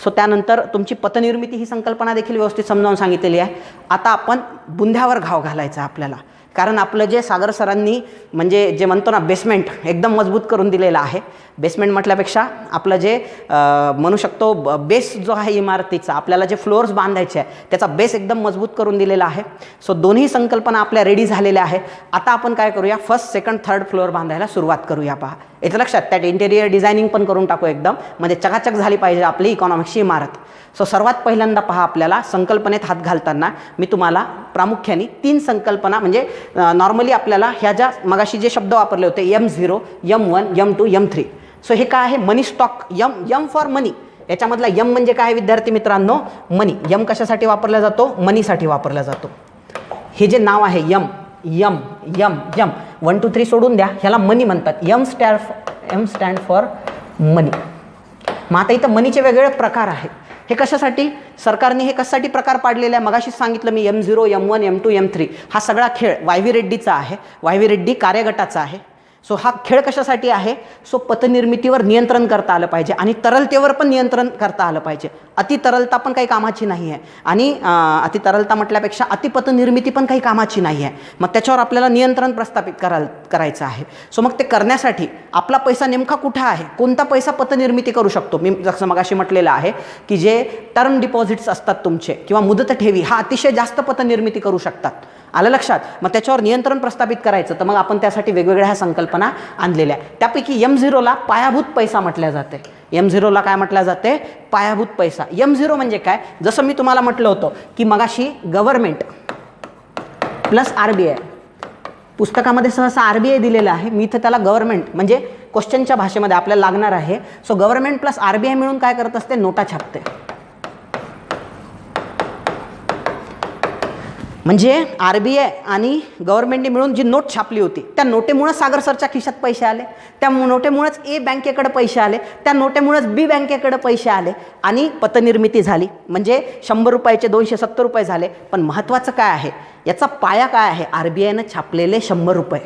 सो त्यानंतर तुमची पतनिर्मिती ही संकल्पना देखील व्यवस्थित समजावून सांगितलेली आहे. आता आपण बुंध्यावर घाव घालायचा आपल्याला, कारण आपलं जे सागर सरांनी म्हणजे जे म्हणतो ना बेसमेंट एकदम मजबूत करून दिलेलं आहे. बेसमेंट म्हटल्यापेक्षा आपलं जे म्हणू शकतो बेस जो आहे इमारतीचा, आपल्याला जे फ्लोअर्स बांधायचे आहे त्याचा बेस एकदम मजबूत करून दिलेला आहे. सो दोन्ही संकल्पना आपल्या रेडी झालेल्या आहे. आता आपण काय करूया, फर्स्ट सेकंड थर्ड फ्लोअर बांधायला सुरुवात करूया. पहा याचं लक्षात, त्यात इंटेरियर डिझायनिंग पण करून टाकू एकदम, म्हणजे चकाचक झाली पाहिजे आपली इकॉनॉमिक्सची इमारत. सो सर्वात पहिल्यांदा पहा, आपल्याला संकल्पनेत हात घालताना मी तुम्हाला प्रामुख्याने 3 संकल्पना, म्हणजे नॉर्मली आपल्याला ह्या ज्या मगाशी जे शब्द वापरले होते M0, M1, M2, M3. So हे काय आहे, money stock. M for money. याच्यामधला यम म्हणजे काय विद्यार्थी मित्रांनो, मनी. यम कशासाठी वापरला जातो, मनीसाठी वापरला जातो. हे जे नाव आहे यम, यम यम यम 1 2 3 सोडून द्या, ह्याला मनी म्हणतात. एम स्टँड फॉर मनी. मग आता इथं मनीचे वेगवेगळे प्रकार आहेत. हे कशासाठी, सरकारने हे कशासाठी प्रकार पाडलेले आहे, मगाशीच सांगितलं मी. M0, M1, M2, M3 हा सगळा खेळ वाय.व्ही. रेड्डीचा आहे, वाय.व्ही. रेड्डी कार्यगटाचा आहे. सो हा खेळ कशासाठी आहे, सो पतनिर्मितीवर नियंत्रण करता आलं पाहिजे आणि तरलतेवर पण नियंत्रण करता आलं पाहिजे. अतितरलता पण काही कामाची नाही आहे, आणि अतितरलता म्हटल्यापेक्षा अतिपतनिर्मिती पण काही कामाची नाही आहे. मग त्याच्यावर आपल्याला नियंत्रण प्रस्थापित करायचं आहे. सो मग ते करण्यासाठी आपला पैसा नेमका कुठं आहे, कोणता पैसा पतनिर्मिती करू शकतो. मी जसं मगाशी म्हटलेलं आहे की जे टर्म डिपॉझिट्स असतात तुमचे किंवा मुदत ठेवी, हा अतिशय जास्त पतनिर्मिती करू शकतात. आलं लक्षात. मग त्याच्यावर नियंत्रण प्रस्थापित करायचं, तर मग आपण त्यासाठी वेगवेगळ्या ह्या संकल्पना आणलेल्या. त्यापैकी M0ला पायाभूत पैसा म्हटल्या जाते. M0ला काय म्हटलं जाते, पायाभूत पैसा. M0 म्हणजे काय, जसं मी तुम्हाला म्हटलं होतं की मगाशी गव्हर्नमेंट प्लस RBI, पुस्तकामध्ये सहसा RBI दिलेलं आहे, मी इथं त्याला गव्हर्नमेंट म्हणजे क्वेश्चनच्या भाषेमध्ये आपल्याला लागणार आहे. सो गव्हर्नमेंट प्लस RBI मिळून काय करत असते, नोटा छापते. म्हणजे RBI आणि गव्हर्नमेंटने मिळून जी नोट छापली होती, त्या नोटेमुळं सागर सरच्या खिशात पैसे आले, त्या नोटेमुळेच A बँकेकडे पैसे आले, त्या नोटेमुळेच B बँकेकडे पैसे आले आणि पतनिर्मिती झाली. म्हणजे 100 रुपयाचे 270 रुपये झाले. पण महत्त्वाचं काय आहे, याचा पाया काय आहे, RBIनं छापलेले 100 रुपये.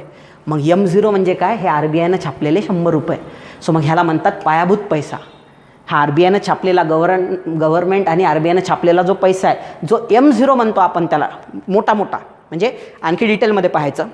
मग M0 म्हणजे काय, हे RBIनं छापलेले 100 रुपये. सो मग ह्याला म्हणतात पायाभूत पैसा. हा RBIनं छापलेला गव्हर्नमेंट आणि RBIनं छापलेला जो पैसा आहे, जो M0 म्हणतो आपण त्याला, मोठा म्हणजे आणखी डिटेलमध्ये पाहायचं.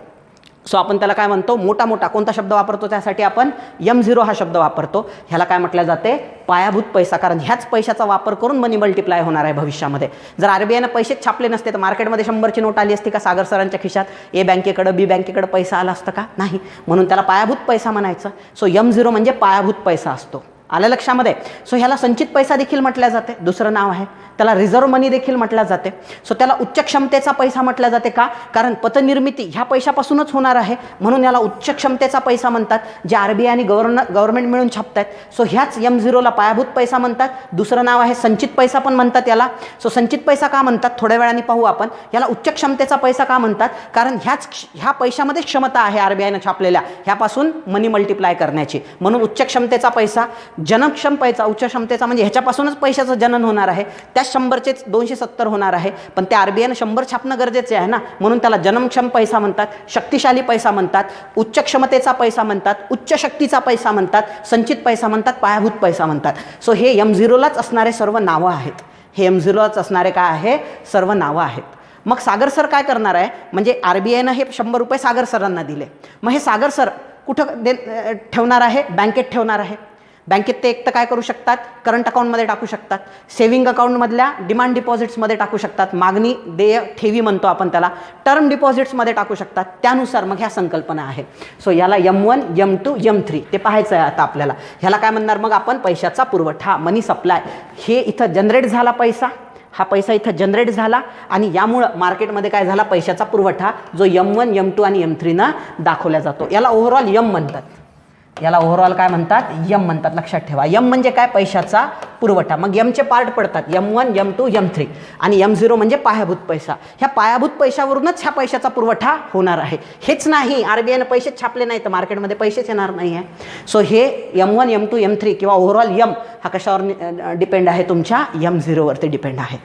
सो आपण त्याला काय म्हणतो, मोठा कोणता शब्द वापरतो, त्यासाठी आपण M0 हा शब्द वापरतो. ह्याला काय म्हटलं जाते, पायाभूत पैसा. कारण ह्याच पैशाचा वापर करून मनी मल्टिप्लाय होणार आहे भविष्यामध्ये. जर RBIनं पैसेच छापले नसते तर मार्केटमध्ये 100ची नोट आली असती का, सागर सरांच्या खिशात A बँकेकडं B बँकेकडं पैसा आला असतं का, नाही. म्हणून त्याला पायाभूत पैसा म्हणायचं. सो M0 म्हणजे पायाभूत पैसा असतो. आलं लक्षामध्ये. सो ह्याला संचित पैसा देखील म्हटलं जाते, दुसरं नाव आहे. त्याला रिझर्व्ह मनी देखील म्हटलं जाते. सो त्याला उच्च क्षमतेचा पैसा म्हटलं जाते. का? कारण पतनिर्मिती ह्या पैशापासूनच होणार आहे, म्हणून याला उच्च क्षमतेचा पैसा म्हणतात, जे RBI आणि गव्हर्नमेंट मिळून छापतात. सो ह्याच M0ला पायाभूत पैसा म्हणतात. दुसरं नाव आहे संचित पैसा पण म्हणतात याला. सो संचित पैसा का म्हणतात थोड्या वेळाने पाहू आपण. याला उच्च क्षमतेचा पैसा का म्हणतात? कारण ह्या पैशामध्ये क्षमता आहे RBIनं छापलेल्या ह्यापासून मनी मल्टिप्लाय करण्याची, म्हणून उच्च क्षमतेचा पैसा. जनक्षम पैसा उच्च क्षमतेचा म्हणजे ह्याच्यापासूनच पैशाचं जनन होणार आहे. त्या 100चे 270 होणार आहे, पण त्या RBIनं 100 छापणं गरजेचे आहे ना, म्हणून त्याला जनक्षम पैसा म्हणतात, शक्तिशाली पैसा म्हणतात, उच्च क्षमतेचा पैसा म्हणतात, उच्च शक्तीचा पैसा म्हणतात, संचित पैसा म्हणतात, पायाभूत पैसा म्हणतात. सो हे M0लाच असणारे सर्व नावं आहेत. हे M0लाच असणारे काय आहे? सर्व नावं आहेत. मग सागर सर काय करणार आहे? म्हणजे RBIनं हे 100 रुपये सागर सरांना दिले. मग हे सागर सर कुठं ठेवणार आहे? बँकेत ठेवणार आहे. बँकेत ते एक तर काय करू शकतात? करंट अकाउंटमध्ये टाकू शकतात, सेव्हिंग अकाउंटमधल्या डिमांड डिपॉझिट्समध्ये टाकू शकतात, मागणी देय ठेवी म्हणतो आपण त्याला, टर्म डिपॉझिट्समध्ये टाकू शकतात. त्यानुसार मग ह्या संकल्पना आहेत. सो याला M1, M2, M3 ते पाहायचं आहे आता आपल्याला. ह्याला काय म्हणणार मग आपण? पैशाचा पुरवठा, मनी सप्लाय. हे इथं जनरेट झाला पैसा, हा पैसा इथं जनरेट झाला आणि यामुळं मार्केटमध्ये काय झाला? पैशाचा पुरवठा, जो M1, M2 आणि M3 दाखवला जातो. याला ओव्हरऑल M म्हणतात. याला ओव्हरऑल काय म्हणतात? M म्हणतात. लक्षात ठेवा. M म्हणजे काय? पैशाचा पुरवठा. मग Mचे पार्ट पडतात M1, M2, M3 आणि M0 म्हणजे पायाभूत पैसा. ह्या पायाभूत पैशावरूनच ह्या पैशाचा पुरवठा होणार आहे. हेच नाही, RBIनं पैसेच छापले नाही तर मार्केटमध्ये पैसेच येणार नाही आहे. सो हे M1, M2, M3 किंवा ओव्हरऑल M हा कशावर डिपेंड आहे? तुमच्या M0वरती डिपेंड आहे.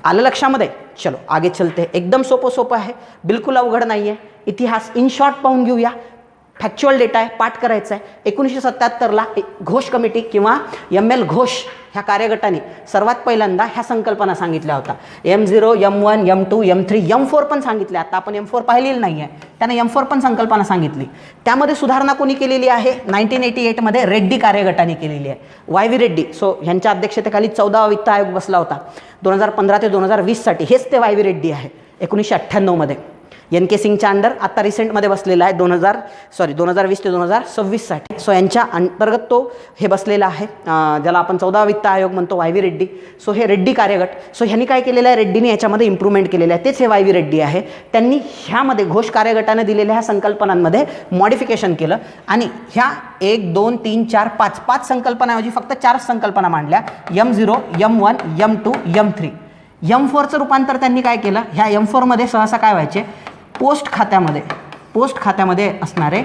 आलं लक्षामध्ये? चलो आगे चलते. एकदम सोपं आहे, बिलकुल अवघड नाही आहे. इतिहास इन शॉर्ट पाहून घेऊया. फॅक्च्युअल डेटा आहे, पाठ करायचा आहे. 1977ला घोष कमिटी किंवा ML घोष ह्या कार्यगटाने सर्वात पहिल्यांदा ह्या संकल्पना सांगितल्या होत्या. M0, M1, M2, M3, M4 पण सांगितल्या. आता आपण M4 पाहिलेली नाही आहे, त्याने M4 पण संकल्पना सांगितली. त्यामध्ये सुधारणा कोणी केलेली आहे? 1988मध्ये रेड्डी कार्यगटाने केलेली आहे, YV रेड्डी. सो ह्यांच्या अध्यक्षतेखाली 14वा वित्त आयोग बसला होता 2015 ते 2020साठी. हेच ते YV रेड्डी आहे. 1998मध्ये NK सिंगच्या अंडर आता रिसेंटमध्ये बसलेला आहे 2020 ते 2026साठी. सो यांच्या अंतर्गत तो हे बसलेला आहे, ज्याला आपण 14वा वित्त आयोग म्हणतो, YV रेड्डी. सो हे रेड्डी कार्यगट. सो ह्यांनी काय केलेलं आहे? रेड्डीने याच्यामध्ये इम्प्रूव्हमेंट केलेलं आहे. तेच हे YV रेड्डी आहे. त्यांनी ह्यामध्ये घोष कार्यगटाने दिलेल्या ह्या संकल्पनांमध्ये मॉडिफिकेशन केलं आणि ह्या 1, 2, 3, 4, 5 संकल्पनाऐवजी फक्त 4 संकल्पना मांडल्या. M0, M1, M2, M3. M4चं रूपांतर त्यांनी काय केलं? ह्या M4मध्ये सहसा काय व्हायचे? पोस्ट खात्यामध्ये असणारे,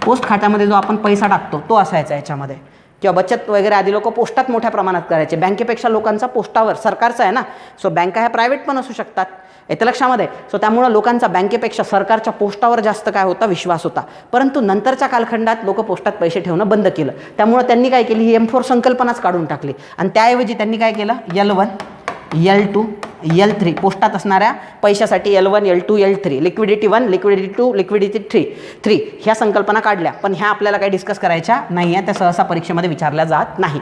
पोस्ट खात्यामध्ये जो आपण पैसा टाकतो तो असायचा याच्यामध्ये, किंवा बचत वगैरे आधी लोक पोस्टात मोठ्या प्रमाणात करायचे. बँकेपेक्षा लोकांचा पोस्टावर, सरकारचा आहे ना, सो बँका ह्या प्रायव्हेट पण असू शकतात, येतं लक्षामध्ये. सो त्यामुळं लोकांचा बँकेपेक्षा सरकारच्या पोस्टावर जास्त काय होता? विश्वास होता. परंतु नंतरच्या कालखंडात लोक पोस्टात पैसे ठेवणं बंद केलं. त्यामुळं त्यांनी काय केली? ही M4 संकल्पनाच काढून टाकली आणि त्याऐवजी त्यांनी काय केलं? L1, L2, L3 पोस्टात असणाऱ्या पैशासाठी L1, L2, L3, liquidity 1, liquidity 2, liquidity 3 ह्या संकल्पना काढल्या. पण ह्या आपल्याला काही डिस्कस करायच्या नाही आहे, त्या सहसा परीक्षेमध्ये विचारल्या जात नाही.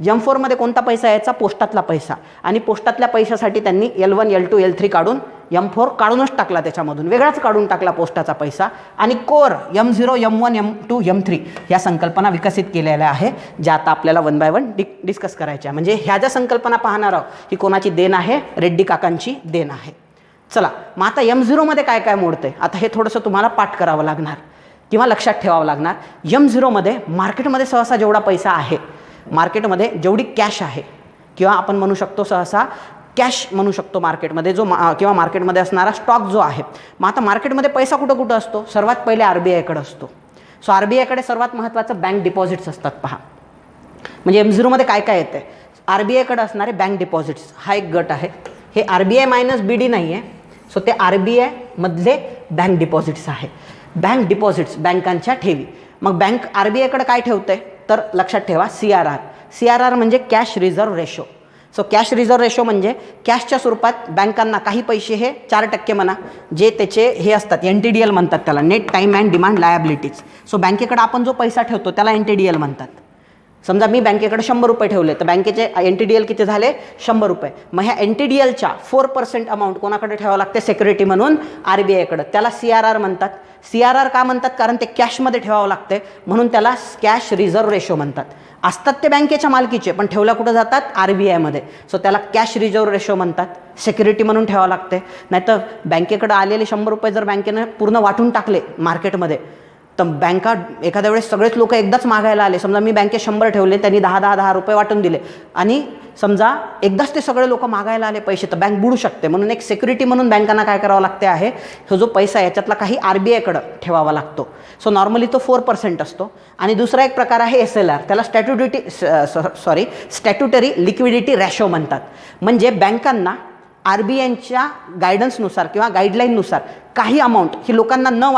M4मध्ये कोणता पैसा यायचा? पोस्टातला पैसा. आणि पोस्टातल्या पैशासाठी त्यांनी L1, L2, L3 काढून M4 काढूनच टाकला, त्याच्यामधून वेगळाच काढून टाकला पोस्टाचा पैसा. आणि core M0, M1, M2, M3 या संकल्पना विकसित केलेल्या आहे, ज्या आता आपल्याला 1 बाय 1 डिस्कस करायच्या. म्हणजे ह्या ज्या संकल्पना पाहणार आहोत ही कोणाची देण आहे? रेड्डी काकांची देण आहे. चला मग आता M0मध्ये काय काय मोडते? आता हे थोडंसं तुम्हाला पाठ करावं लागणार किंवा लक्षात ठेवावं लागणार. M0मध्ये मार्केटमध्ये सहसा जेवढा पैसा आहे, मार्केटमध्ये जेवढी कॅश आहे, किंवा आपण म्हणू शकतो सहसा कॅश म्हणू शकतो मार्केटमध्ये, जो किंवा मार्केटमध्ये असणारा स्टॉक जो आहे. मग आता मार्केटमध्ये पैसा कुठं कुठं असतो? सर्वात पहिले RBIकडे असतो. सो RBIकडे सर्वात महत्त्वाचं बँक डिपॉझिट्स असतात. पहा म्हणजे M0मध्ये काय काय येते? RBIकडे असणारे बँक डिपॉझिट्स हा एक गट आहे. हे RBI मायनस BD नाही आहे. सो ते RBI मधले बँक डिपॉझिट्स आहे. बँक डिपॉझिट्स बँकांच्या ठेवी. मग बँक RBIकडे काय ठेवते? तर लक्षात ठेवा CRR म्हणजे cash reserve ratio. So cash reserve ratio म्हणजे कॅशच्या स्वरूपात बँकांना काही पैसे हे 4% म्हणा, जे त्याचे हे असतात NTDL म्हणतात त्याला, net time and demand liabilities. So बँकेकडे आपण जो पैसा ठेवतो त्याला NTDL म्हणतात. समजा मी बँकेकडे 100 रुपये ठेवले तर बँकेचे NTDL किती झाले? 100 रुपये. मग ह्या NTDLच्या 4% अमाऊंट कोणाकडे ठेवावं लागते? सिक्युरिटी म्हणून RBIकडे. त्याला CRR म्हणतात. CRR का म्हणतात? कारण ते कॅशमध्ये ठेवावं लागते म्हणून त्याला कॅश रिझर्व्ह रेशो म्हणतात. असतात ते बँकेच्या मालकीचे, पण ठेवल्या कुठं जातात? RBIमध्ये. सो त्याला कॅश रिझर्व्ह रेशो म्हणतात. सिक्युरिटी म्हणून ठेवावं लागते. नाहीतर बँकेकडे आलेले 100 रुपये जर बँकेनं पूर्ण वाटून टाकले मार्केटमध्ये, तर बँका एखाद्या वेळेस सगळेच लोक एकदाच मागायला आले. समजा मी बँकेत 100 ठेवले, त्यांनी 10 रुपये वाटून दिले आणि समजा एकदाच ते सगळे लोक मागायला आले पैसे, तर बँक बुडू शकते. म्हणून एक सिक्युरिटी म्हणून बँकांना काय करावं लागते आहे, हा जो पैसा आहे याच्यातला काही RBIकडं ठेवावा लागतो. सो नॉर्मली तो 4% असतो. आणि दुसरा एक प्रकार आहे SLR, त्याला स्टॅट्युटरी लिक्विडिटी रॅशो म्हणतात. म्हणजे बँकांना RBIच्या गायडन्सनुसार किंवा गाईडलाईननुसार काही अमाऊंट ही लोकांना न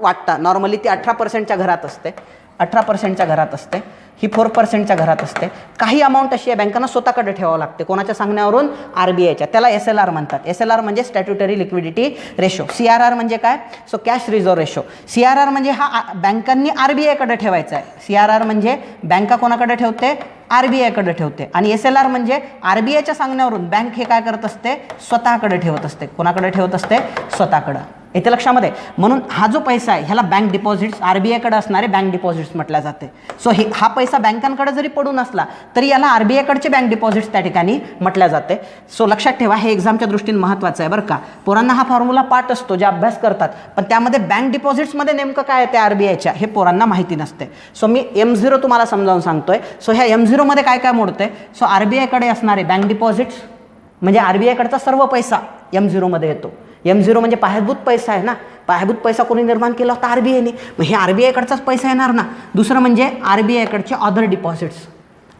वाटता, नॉर्मली ती 18%च्या घरात असते, 18%च्या घरात असते, ही 4%च्या घरात असते. काही अमाऊंट अशी आहे बँकांना स्वतःकडे ठेवावं लागते. कोणाच्या सांगण्यावरून? RBIच्या. त्याला SLR म्हणतात. SLR म्हणजे स्टॅट्युटरी लिक्विडिटी रेशो. CRR म्हणजे काय? So cash reserve ratio. CRR म्हणजे हा बँकांनी RBIकडे ठेवायचा आहे. CRR म्हणजे बँका कोणाकडे ठेवते? RBIकडे ठेवते. आणि SLR म्हणजे RBIच्या सांगण्यावरून बँक हे काय करत असते? स्वतःकडे ठेवत असते. कोणाकडे ठेवत असते? स्वतःकडं. येते लक्षामध्ये. म्हणून हा जो पैसा आहे ह्याला बँक डिपॉझिट्स, RBIकडे असणारे बँक डिपॉझिट्स म्हटल्या जाते. सो हा पैसा बँकांकडे जरी पडून असला तरी याला RBIकडचे बँक डिपॉझिट्स त्या ठिकाणी म्हटल्या जाते. सो लक्षात ठेवा, हे एक्झामच्या दृष्टीने महत्त्वाचं आहे बरं का. पोरांना हा फॉर्म्युला पाठ असतो जे अभ्यास करतात, पण त्यामध्ये बँक डिपॉझिट्समध्ये नेमकं काय आहे ते RBIच्या हे पोरांना माहिती नसते. सो मी M0 तुम्हाला समजावून सांगतोय. सो ह्या M0 मध्ये काय काय मोडते? सो RBIकडे असणारे बँक डिपॉझिट्स म्हणजे RBIकडचा सर्व पैसा M0 मध्ये येतो. M0 म्हणजे पायाभूत पैसा आहे ना. पायाभूत पैसा कोणी निर्माण केला होता? RBIने. मग हे RBIकडचाच पैसा येणार ना. दुसरं म्हणजे RBIकडचे अदर डिपॉझिट्स.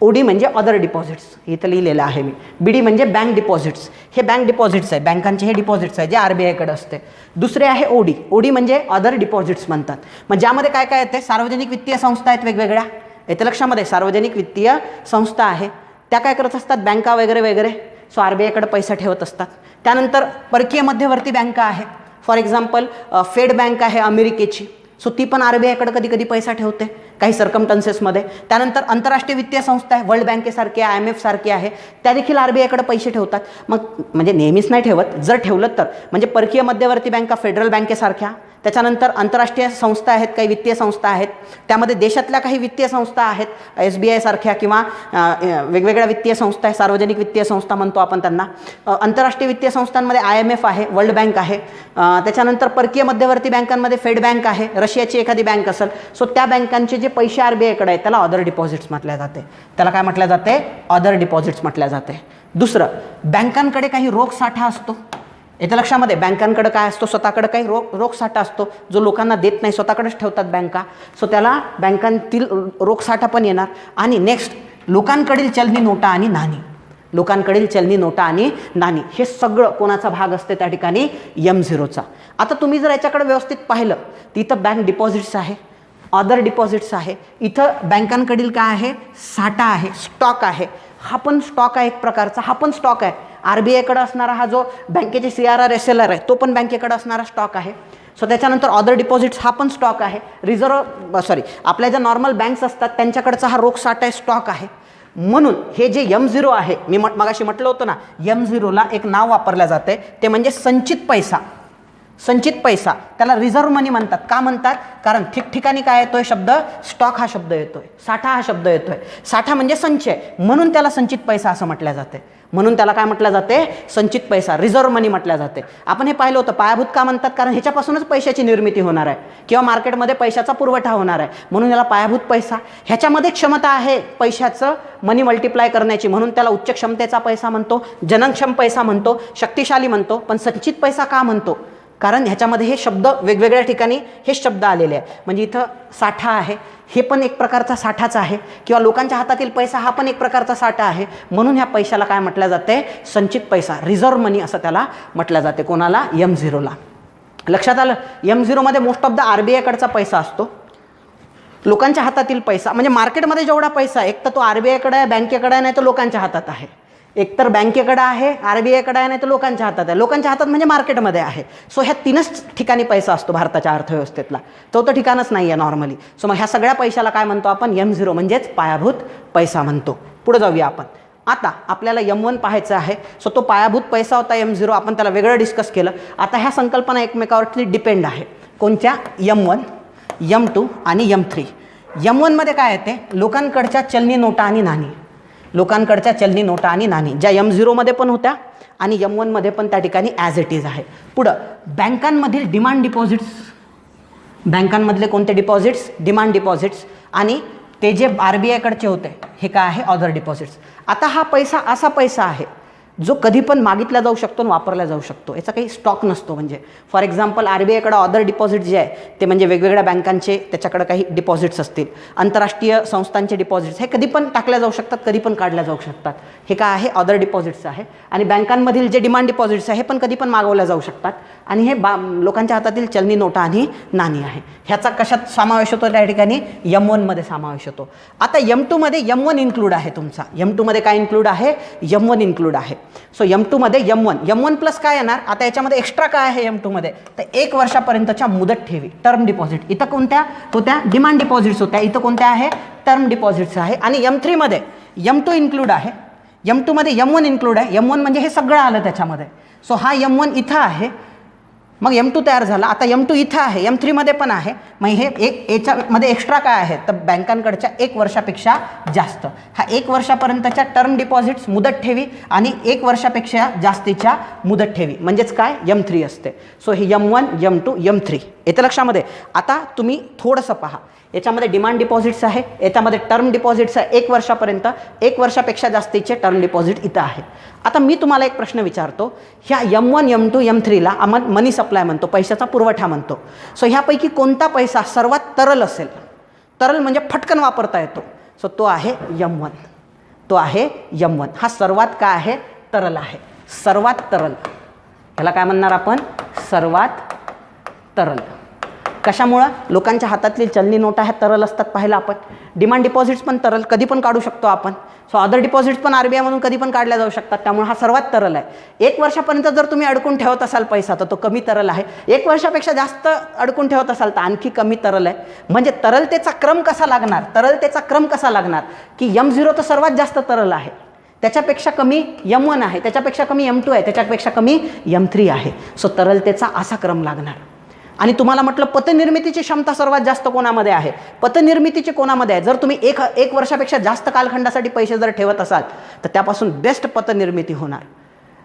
OD म्हणजे अदर डिपॉझिट्स, इथं लिहिलेलं आहे मी. BD म्हणजे बँक डिपॉझिट्स. हे बँक डिपॉझिट्स आहे, बँकांचे हे डिपॉझिट्स आहे जे RBIकडे असते. दुसरे आहे OD म्हणजे अदर डिपॉझिट्स म्हणतात. मग ज्यामध्ये काय काय येते? सार्वजनिक वित्तीय संस्था आहेत वेगवेगळ्या. येते लक्षामध्ये? सार्वजनिक वित्तीय संस्था आहे, त्या काय करत असतात? बँका वगैरे वगैरे. सो RBIकडे पैसा ठेवत असतात. त्यानंतर परकीय मध्यवर्ती बँका आहे. फॉर एक्झाम्पल फेड बँक आहे अमेरिकेची. सो ती पण RBIकडे कधी कधी पैसा ठेवते काही सर्कमटन्सेसमध्ये. त्यानंतर आंतरराष्ट्रीय वित्तीय संस्था आहे, वर्ल्ड बँकेसारखी आहे, IMF सारखी आहे, त्या देखील RBIकडे पैसे ठेवतात. मग म्हणजे नेहमीच नाही ठेवत, जर ठेवलं तर. म्हणजे परकीय मध्यवर्ती बँका फेडरल बँकेसारख्या. त्याच्यानंतर आंतरराष्ट्रीय संस्था आहेत, काही वित्तीय संस्था आहेत, त्यामध्ये देशातल्या काही वित्तीय संस्था आहेत, SBI सारख्या किंवा वेगवेगळ्या वित्तीय संस्था आहे, सार्वजनिक वित्तीय संस्था म्हणतो आपण त्यांना. आंतरराष्ट्रीय वित्तीय संस्थांमध्ये IMF आहे, वर्ल्ड बँक आहे. त्याच्यानंतर परकीय मध्यवर्ती बँकांमध्ये फेड बँक आहे, रशियाची एखादी बँक असेल. सो त्या बँकांचे जे पैसे RBIकडे आहेत त्याला अदर डिपॉझिट्स म्हटल्या जाते. त्याला काय म्हटलं जाते? अदर डिपॉझिट्स म्हटल्या जाते. दुसरं, बँकांकडे काही रोख साठा असतो. याच्या लक्षामध्ये बँकांकडे काय असतो? स्वतःकडे काही रोख साठा असतो जो लोकांना देत नाही, स्वतःकडेच ठेवतात बँका. सो त्याला बँकांतील रोख साठा पण येणार. आणि नेक्स्ट, लोकांकडील चलनी नोटा आणि नाणी. लोकांकडील चलनी नोटा आणि नाणी हे सगळं कोणाचा भाग असते त्या ठिकाणी? M0चा. आता तुम्ही जर याच्याकडे व्यवस्थित पाहिलं तर इथं बँक डिपॉझिट्स आहे, अदर डिपॉझिट्स आहे, इथं बँकांकडील काय आहे? साठा आहे, स्टॉक आहे. हा पण स्टॉक आहे एक प्रकारचा, हा पण स्टॉक आहे. RBIकडे असणारा हा जो बँकेचे CRR SLR आहे तो पण बँकेकडे असणारा स्टॉक आहे. सो त्याच्यानंतर अदर डिपॉझिट्स हा पण स्टॉक आहे. आपल्या ज्या नॉर्मल बँक्स असतात त्यांच्याकडचा हा रोख साठा आहे, स्टॉक आहे. म्हणून हे जे M0 आहे, मी मगाशी म्हटलं होतं ना, M0ला एक नाव वापरलं जाते, ते म्हणजे संचित पैसा. संचित पैसा, त्याला रिझर्व्ह मनी म्हणतात. का म्हणतात? कारण ठिकठिकाणी काय येतोय शब्द? स्टॉक हा शब्द येतोय, साठा हा शब्द येतोय. साठा म्हणजे संचय, म्हणून त्याला संचित पैसा असं म्हटलं जाते. म्हणून त्याला काय म्हटलं जाते? संचित पैसा, रिझर्व्ह मनी म्हटलं जाते. आपण हे पाहिलं होतं. पायाभूत का म्हणतात? कारण ह्याच्यापासूनच पैशाची निर्मिती होणार आहे किंवा मार्केटमध्ये पैशाचा पुरवठा होणार आहे, म्हणून याला पायाभूत पैसा. ह्याच्यामध्ये क्षमता आहे पैशाचं मनी मल्टिप्लाय करण्याची, म्हणून त्याला उच्च क्षमतेचा पैसा म्हणतो, जननक्षम पैसा म्हणतो, शक्तिशाली म्हणतो. पण संचित पैसा का म्हणतो? कारण ह्याच्यामध्ये हे शब्द वेगवेगळ्या ठिकाणी हे शब्द आलेले आहे. म्हणजे इथं साठा आहे, हे पण एक प्रकारचा साठाच आहे, किंवा लोकांच्या हातातील पैसा हा पण एक प्रकारचा साठा आहे. म्हणून ह्या पैशाला काय म्हटलं जाते? संचित पैसा, रिझर्व्ह मनी असं त्याला म्हटलं जाते. कोणाला? M0ला. लक्षात आलं? M0मध्ये मोस्ट ऑफ द RBIकडचा पैसा असतो, लोकांच्या हातातील पैसा. म्हणजे मार्केटमध्ये जेवढा पैसा एक तर तो RBIकडे आहे, बँकेकडे आहे, नाही तर लोकांच्या हातात आहे. एकतर बँकेकडे आहे, RBIकडे आहे, नाही तर लोकांच्या हातात आहे. लोकांच्या हातात म्हणजे मार्केटमध्ये आहे. सो ह्या तीनच ठिकाणी पैसा असतो भारताच्या अर्थव्यवस्थेतला, तो ठिकाणच नाही आहे नॉर्मली. सो मग ह्या सगळ्या पैशाला काय म्हणतो आपण? M0 म्हणजेच पायाभूत पैसा म्हणतो. पुढे जाऊया आपण. आता आपल्याला M1 पाहायचं आहे. सो तो पायाभूत पैसा होता M0, आपण त्याला वेगळं डिस्कस केलं. आता ह्या संकल्पना एकमेकावरती डिपेंड आहे. कोणत्या? M1, M2 आणि M3. M1 मध्ये काय येते, लोकांकडच्या चलनी नोटा आणि नाणी, लोकांकडच्या चलनी नोटा आणि नाणी ज्या M0 मध्ये पण होत्या आणि M1 मध्ये पण त्या ठिकाणी ॲज इट इज आहे. पुढं बँकांमधील डिमांड डिपॉझिट्स, बँकांमधले कोणते डिपॉझिट्स, डिमांड डिपॉझिट्स, आणि ते जे RBI कडचे होते हे काय आहे, ऑदर डिपॉझिट्स. आता हा पैसा असा पैसा आहे जो कधी पण मागितला जाऊ शकतो आणि वापरला जाऊ शकतो, याचा काही स्टॉक नसतो. म्हणजे फॉर एक्झाम्पल RBI कडे ऑदर डिपॉझिट जे आहे ते म्हणजे वेगवेगळ्या बँकांचे त्याच्याकडे काही डिपॉझिट्स असतील, आंतरराष्ट्रीय संस्थांचे डिपॉझिट्स हे कधी पण टाकल्या जाऊ शकतात, कधी पण काढल्या जाऊ शकतात. हे काय आहे, ऑदर डिपॉझिट्स आहे. आणि बँकांमधील जे डिमांड डिपॉझिट्स आहे हे पण कधी पण मागवल्या जाऊ शकतात. आणि हे लोकांच्या हातातील चलनी नोटा आणि नाणी आहे. ह्याचा कशात समावेश होतो, त्या ठिकाणी M1 मध्ये समावेश होतो. आता M2 मध्ये M1 इन्क्लूड आहे तुमचा. M2 मध्ये काय इन्क्लूड आहे, M1 इन्क्लूड आहे. सो M2 मध्ये M1 प्लस काय येणार, आता याच्यामध्ये एक्स्ट्रा काय आहे M2 मध्ये, तर 1 वर्षापर्यंतच्या मुदत ठेवी, टर्म डिपॉझिट. इथं कोणत्या होत्या, डिमांड डिपॉझिट्स होत्या, इथं कोणत्या आहे, टर्म डिपॉझिट्स आहे. आणि M3 मध्ये M2 इन्क्लूड आहे, M2 मध्ये M1 इन्क्लूड आहे. M1 म्हणजे हे सगळं आलं त्याच्यामध्ये. सो हा M1 इथं आहे, मग M2 तयार झाला. आता M2 इथं आहे, M3 मध्ये पण आहे. मग हे याच्यामध्ये एक्स्ट्रा काय आहे, तर बँकांकडच्या 1 वर्षापेक्षा जास्त, हा 1 वर्षापर्यंतच्या टर्म डिपॉझिट्स मुदत ठेवी आणि 1 वर्षापेक्षा जास्तीच्या मुदत ठेवी म्हणजेच काय, M3 असते. सो हे M1, M2, M3 येतं लक्षामध्ये. आता तुम्ही थोडंसं पहा, याच्यामध्ये डिमांड डिपॉझिट्स आहे, याच्यामध्ये टर्म डिपॉझिट्स आहे 1 वर्षापर्यंत, 1 वर्षापेक्षा जास्तीचे टर्म डिपॉझिट इथं आहे. आता मी तुम्हाला एक प्रश्न विचारतो, ह्या M1, M2, M3ला आपण मनी सप्लाय म्हणतो, पैशाचा पुरवठा म्हणतो. सो ह्यापैकी कोणता पैसा सर्वात तरल असेल, तरल म्हणजे फटकन वापरता येतो, सो तो आहे M1, तो आहे M1. हा सर्वात काय आहे, तरल आहे, सर्वात तरल. ह्याला काय म्हणणार आपण, सर्वात तरल. कशामुळं, लोकांच्या हातातली चलनी नोटा ह्या तरल असतात पाहिलं आपण. डिमांड डिपॉझिट्स पण तरल, कधी पण काढू शकतो आपण. सो अदर डिपॉझिट्स पण RBI म्हणून कधी पण काढल्या जाऊ शकतात, त्यामुळे हा सर्वात तरल आहे. 1 वर्षापर्यंत जर तुम्ही अडकून ठेवत असाल पैसा तर तो कमी तरल आहे, 1 वर्षापेक्षा जास्त अडकून ठेवत असाल तर आणखी कमी तरल आहे. म्हणजे तरलतेचा क्रम कसा लागणार, तरलतेचा क्रम कसा लागणार की M0 तर सर्वात जास्त तरल आहे, त्याच्यापेक्षा कमी M1 आहे, त्याच्यापेक्षा कमी M2 आहे, त्याच्यापेक्षा कमी M3 आहे. सो तरलतेचा असा क्रम लागणार. आणि तुम्हाला म्हटलं पतनिर्मितीची क्षमता सर्वात जास्त कोणामध्ये आहे, पतनिर्मितीची कोणामध्ये आहे. जर तुम्ही एक वर्षापेक्षा जास्त कालखंडासाठी पैसे जर ठेवत असाल तर त्यापासून बेस्ट पतनिर्मिती होणार.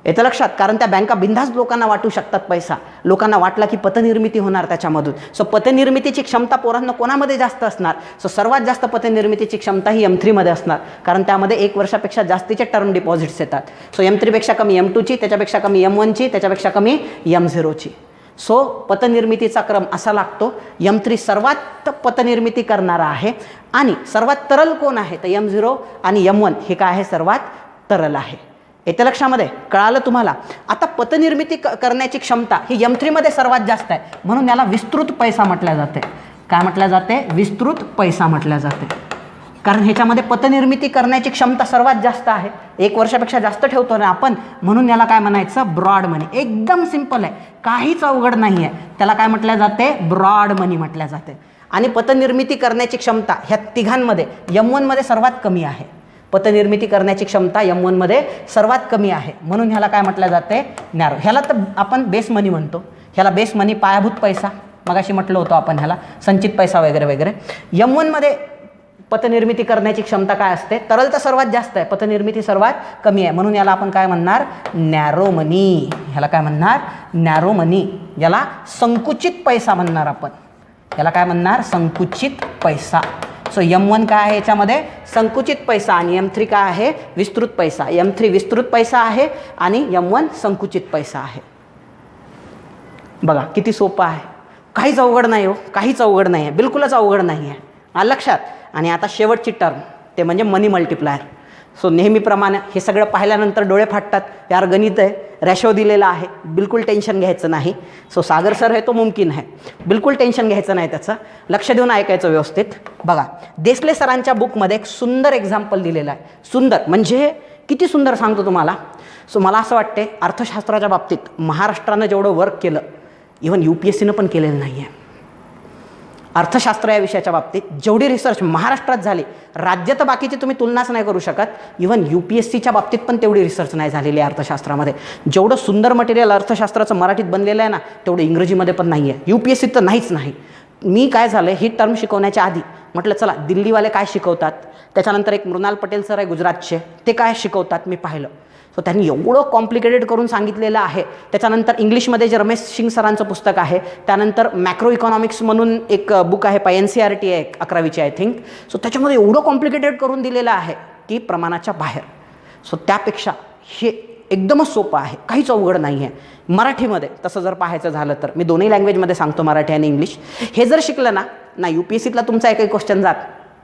येतं लक्षात, कारण त्या बँका बिनधास्त लोकांना वाटू शकतात पैसा, लोकांना वाटला की पतनिर्मिती होणार त्याच्यामधून. सो पतनिर्मितीची क्षमता पोरांना कोणामध्ये जास्त असणार, सो सर्वात जास्त पतनिर्मितीची क्षमता ही M3 मध्ये असणार, कारण त्यामध्ये 1 वर्षापेक्षा जास्तीचे टर्म डिपॉझिट्स येतात. सो M3 पेक्षा कमी M2 ची, त्याच्यापेक्षा कमी M1 ची, त्याच्यापेक्षा कमी M0 ची. सो पतनिर्मितीचा क्रम असा लागतो, M3 सर्वात पतनिर्मिती करणारा आहे. आणि सर्वात तरल कोण आहे, तर M0 आणि M1 हे काय आहे, सर्वात तरल आहे. येते लक्षामध्ये, कळालं तुम्हाला. आता पतनिर्मिती करण्याची क्षमता ही M3 मध्ये सर्वात जास्त आहे, म्हणून याला विस्तृत पैसा म्हटल्या जाते. काय म्हटल्या जाते, विस्तृत पैसा म्हटल्या जाते, कारण ह्याच्यामध्ये पतनिर्मिती करण्याची क्षमता सर्वात जास्त आहे. 1 वर्षापेक्षा जास्त ठेवतो ना आपण, म्हणून याला काय म्हणायचं, ब्रॉड मनी. एकदम सिंपल आहे, काहीच अवघड नाही आहे. त्याला काय म्हटल्या जाते, ब्रॉड मनी म्हटल्या जाते. आणि पतनिर्मिती करण्याची क्षमता ह्या तिघांमध्ये M1 मध्ये सर्वात कमी आहे. पतनिर्मिती करण्याची क्षमता M1 मध्ये सर्वात कमी आहे, म्हणून ह्याला काय म्हटलं जाते, नॅरो. ह्याला तर आपण बेस मनी म्हणतो. ह्याला बेस मनी, पायाभूत पैसा मगाशी म्हटलं होतं आपण, ह्याला संचित पैसा वगैरे वगैरे. M1 मध्ये पतनिर्मिती करण्याची क्षमता काय असते, तरलता सर्वात जास्त आहे, पतनिर्मिती सर्वात कमी आहे, म्हणून याला आपण काय म्हणणार, नॅरो मनी. ह्याला काय म्हणणार, नॅरो मनी. याला संकुचित पैसा म्हणणार आपण. याला काय म्हणणार, संकुचित पैसा. सो M1 काय आहे याच्यामध्ये, संकुचित पैसा, आणि M3 काय आहे, विस्तृत पैसा. M3 विस्तृत पैसा आहे आणि M1 संकुचित पैसा आहे. बघा किती सोपं आहे, काहीच अवघड नाही हो, काहीच अवघड नाही आहे, बिलकुलच अवघड नाही आहे, लक्षात. आणि आता शेवटची टर्म ते म्हणजे मनी मल्टिप्लायर. सो नेहमीप्रमाणे हे सगळं पाहिल्यानंतर डोळे फाटतात, यार गणित आहे, रॅशो दिलेला आहे, बिलकुल टेन्शन घ्यायचं नाही. सो सागर सर आहे तो मुमकिन आहे, बिलकुल टेन्शन घ्यायचं नाही त्याचं, लक्ष देऊन ऐकायचं व्यवस्थित. बघा देसले सरांच्या बुकमध्ये एक सुंदर एक्झाम्पल दिलेलं आहे. सुंदर म्हणजे किती सुंदर सांगतो तुम्हाला. सो मला असं वाटते अर्थशास्त्राच्या बाबतीत महाराष्ट्रानं जेवढं वर्क केलं, इव्हन UPSCनं पण केलेलं नाही आहे. अर्थशास्त्र या विषयाच्या बाबतीत जेवढी रिसर्च महाराष्ट्रात झाली, राज्यात बाकीची तुम्ही तुलनाच नाही करू शकत. इव्हन UPSCच्या बाबतीत पण तेवढी रिसर्च नाही झालेली आहे अर्थशास्त्रामध्ये. जेवढं सुंदर मटेरियल अर्थशास्त्राचं मराठीत बनलेलं आहे ना, तेवढं इंग्रजीमध्ये पण नाही आहे. UPSCत तर नाहीच नाही. मी काय झालं, ही टर्म शिकवण्याच्या आधी म्हटलं चला दिल्लीवाले काय शिकवतात, त्याच्यानंतर एक मृणाल पटेल सर आहे गुजरातचे, ते काय शिकवतात मी पाहिलं. सो त्यांनी एवढं कॉम्प्लिकेटेड करून सांगितलेलं आहे. त्याच्यानंतर इंग्लिशमध्ये जे रमेश सिंग सरांचं पुस्तक आहे, त्यानंतर मॅक्रो इकॉनॉमिक्स म्हणून एक बुक आहे, NCERT आहे 11वीची आय थिंक. सो त्याच्यामध्ये एवढं कॉम्प्लिकेटेड करून दिलेलं आहे की प्रमाणाच्या बाहेर. सो त्यापेक्षा हे एकदमच सोपं आहे, काहीच अवघड नाही आहे. मराठीमध्ये तसं जर पाहायचं झालं तर मी दोन्ही लँग्वेजमध्ये सांगतो, मराठी आणि इंग्लिश. हे जर शिकलं ना UPSCतला तुमचा एकही क्वेश्चन जात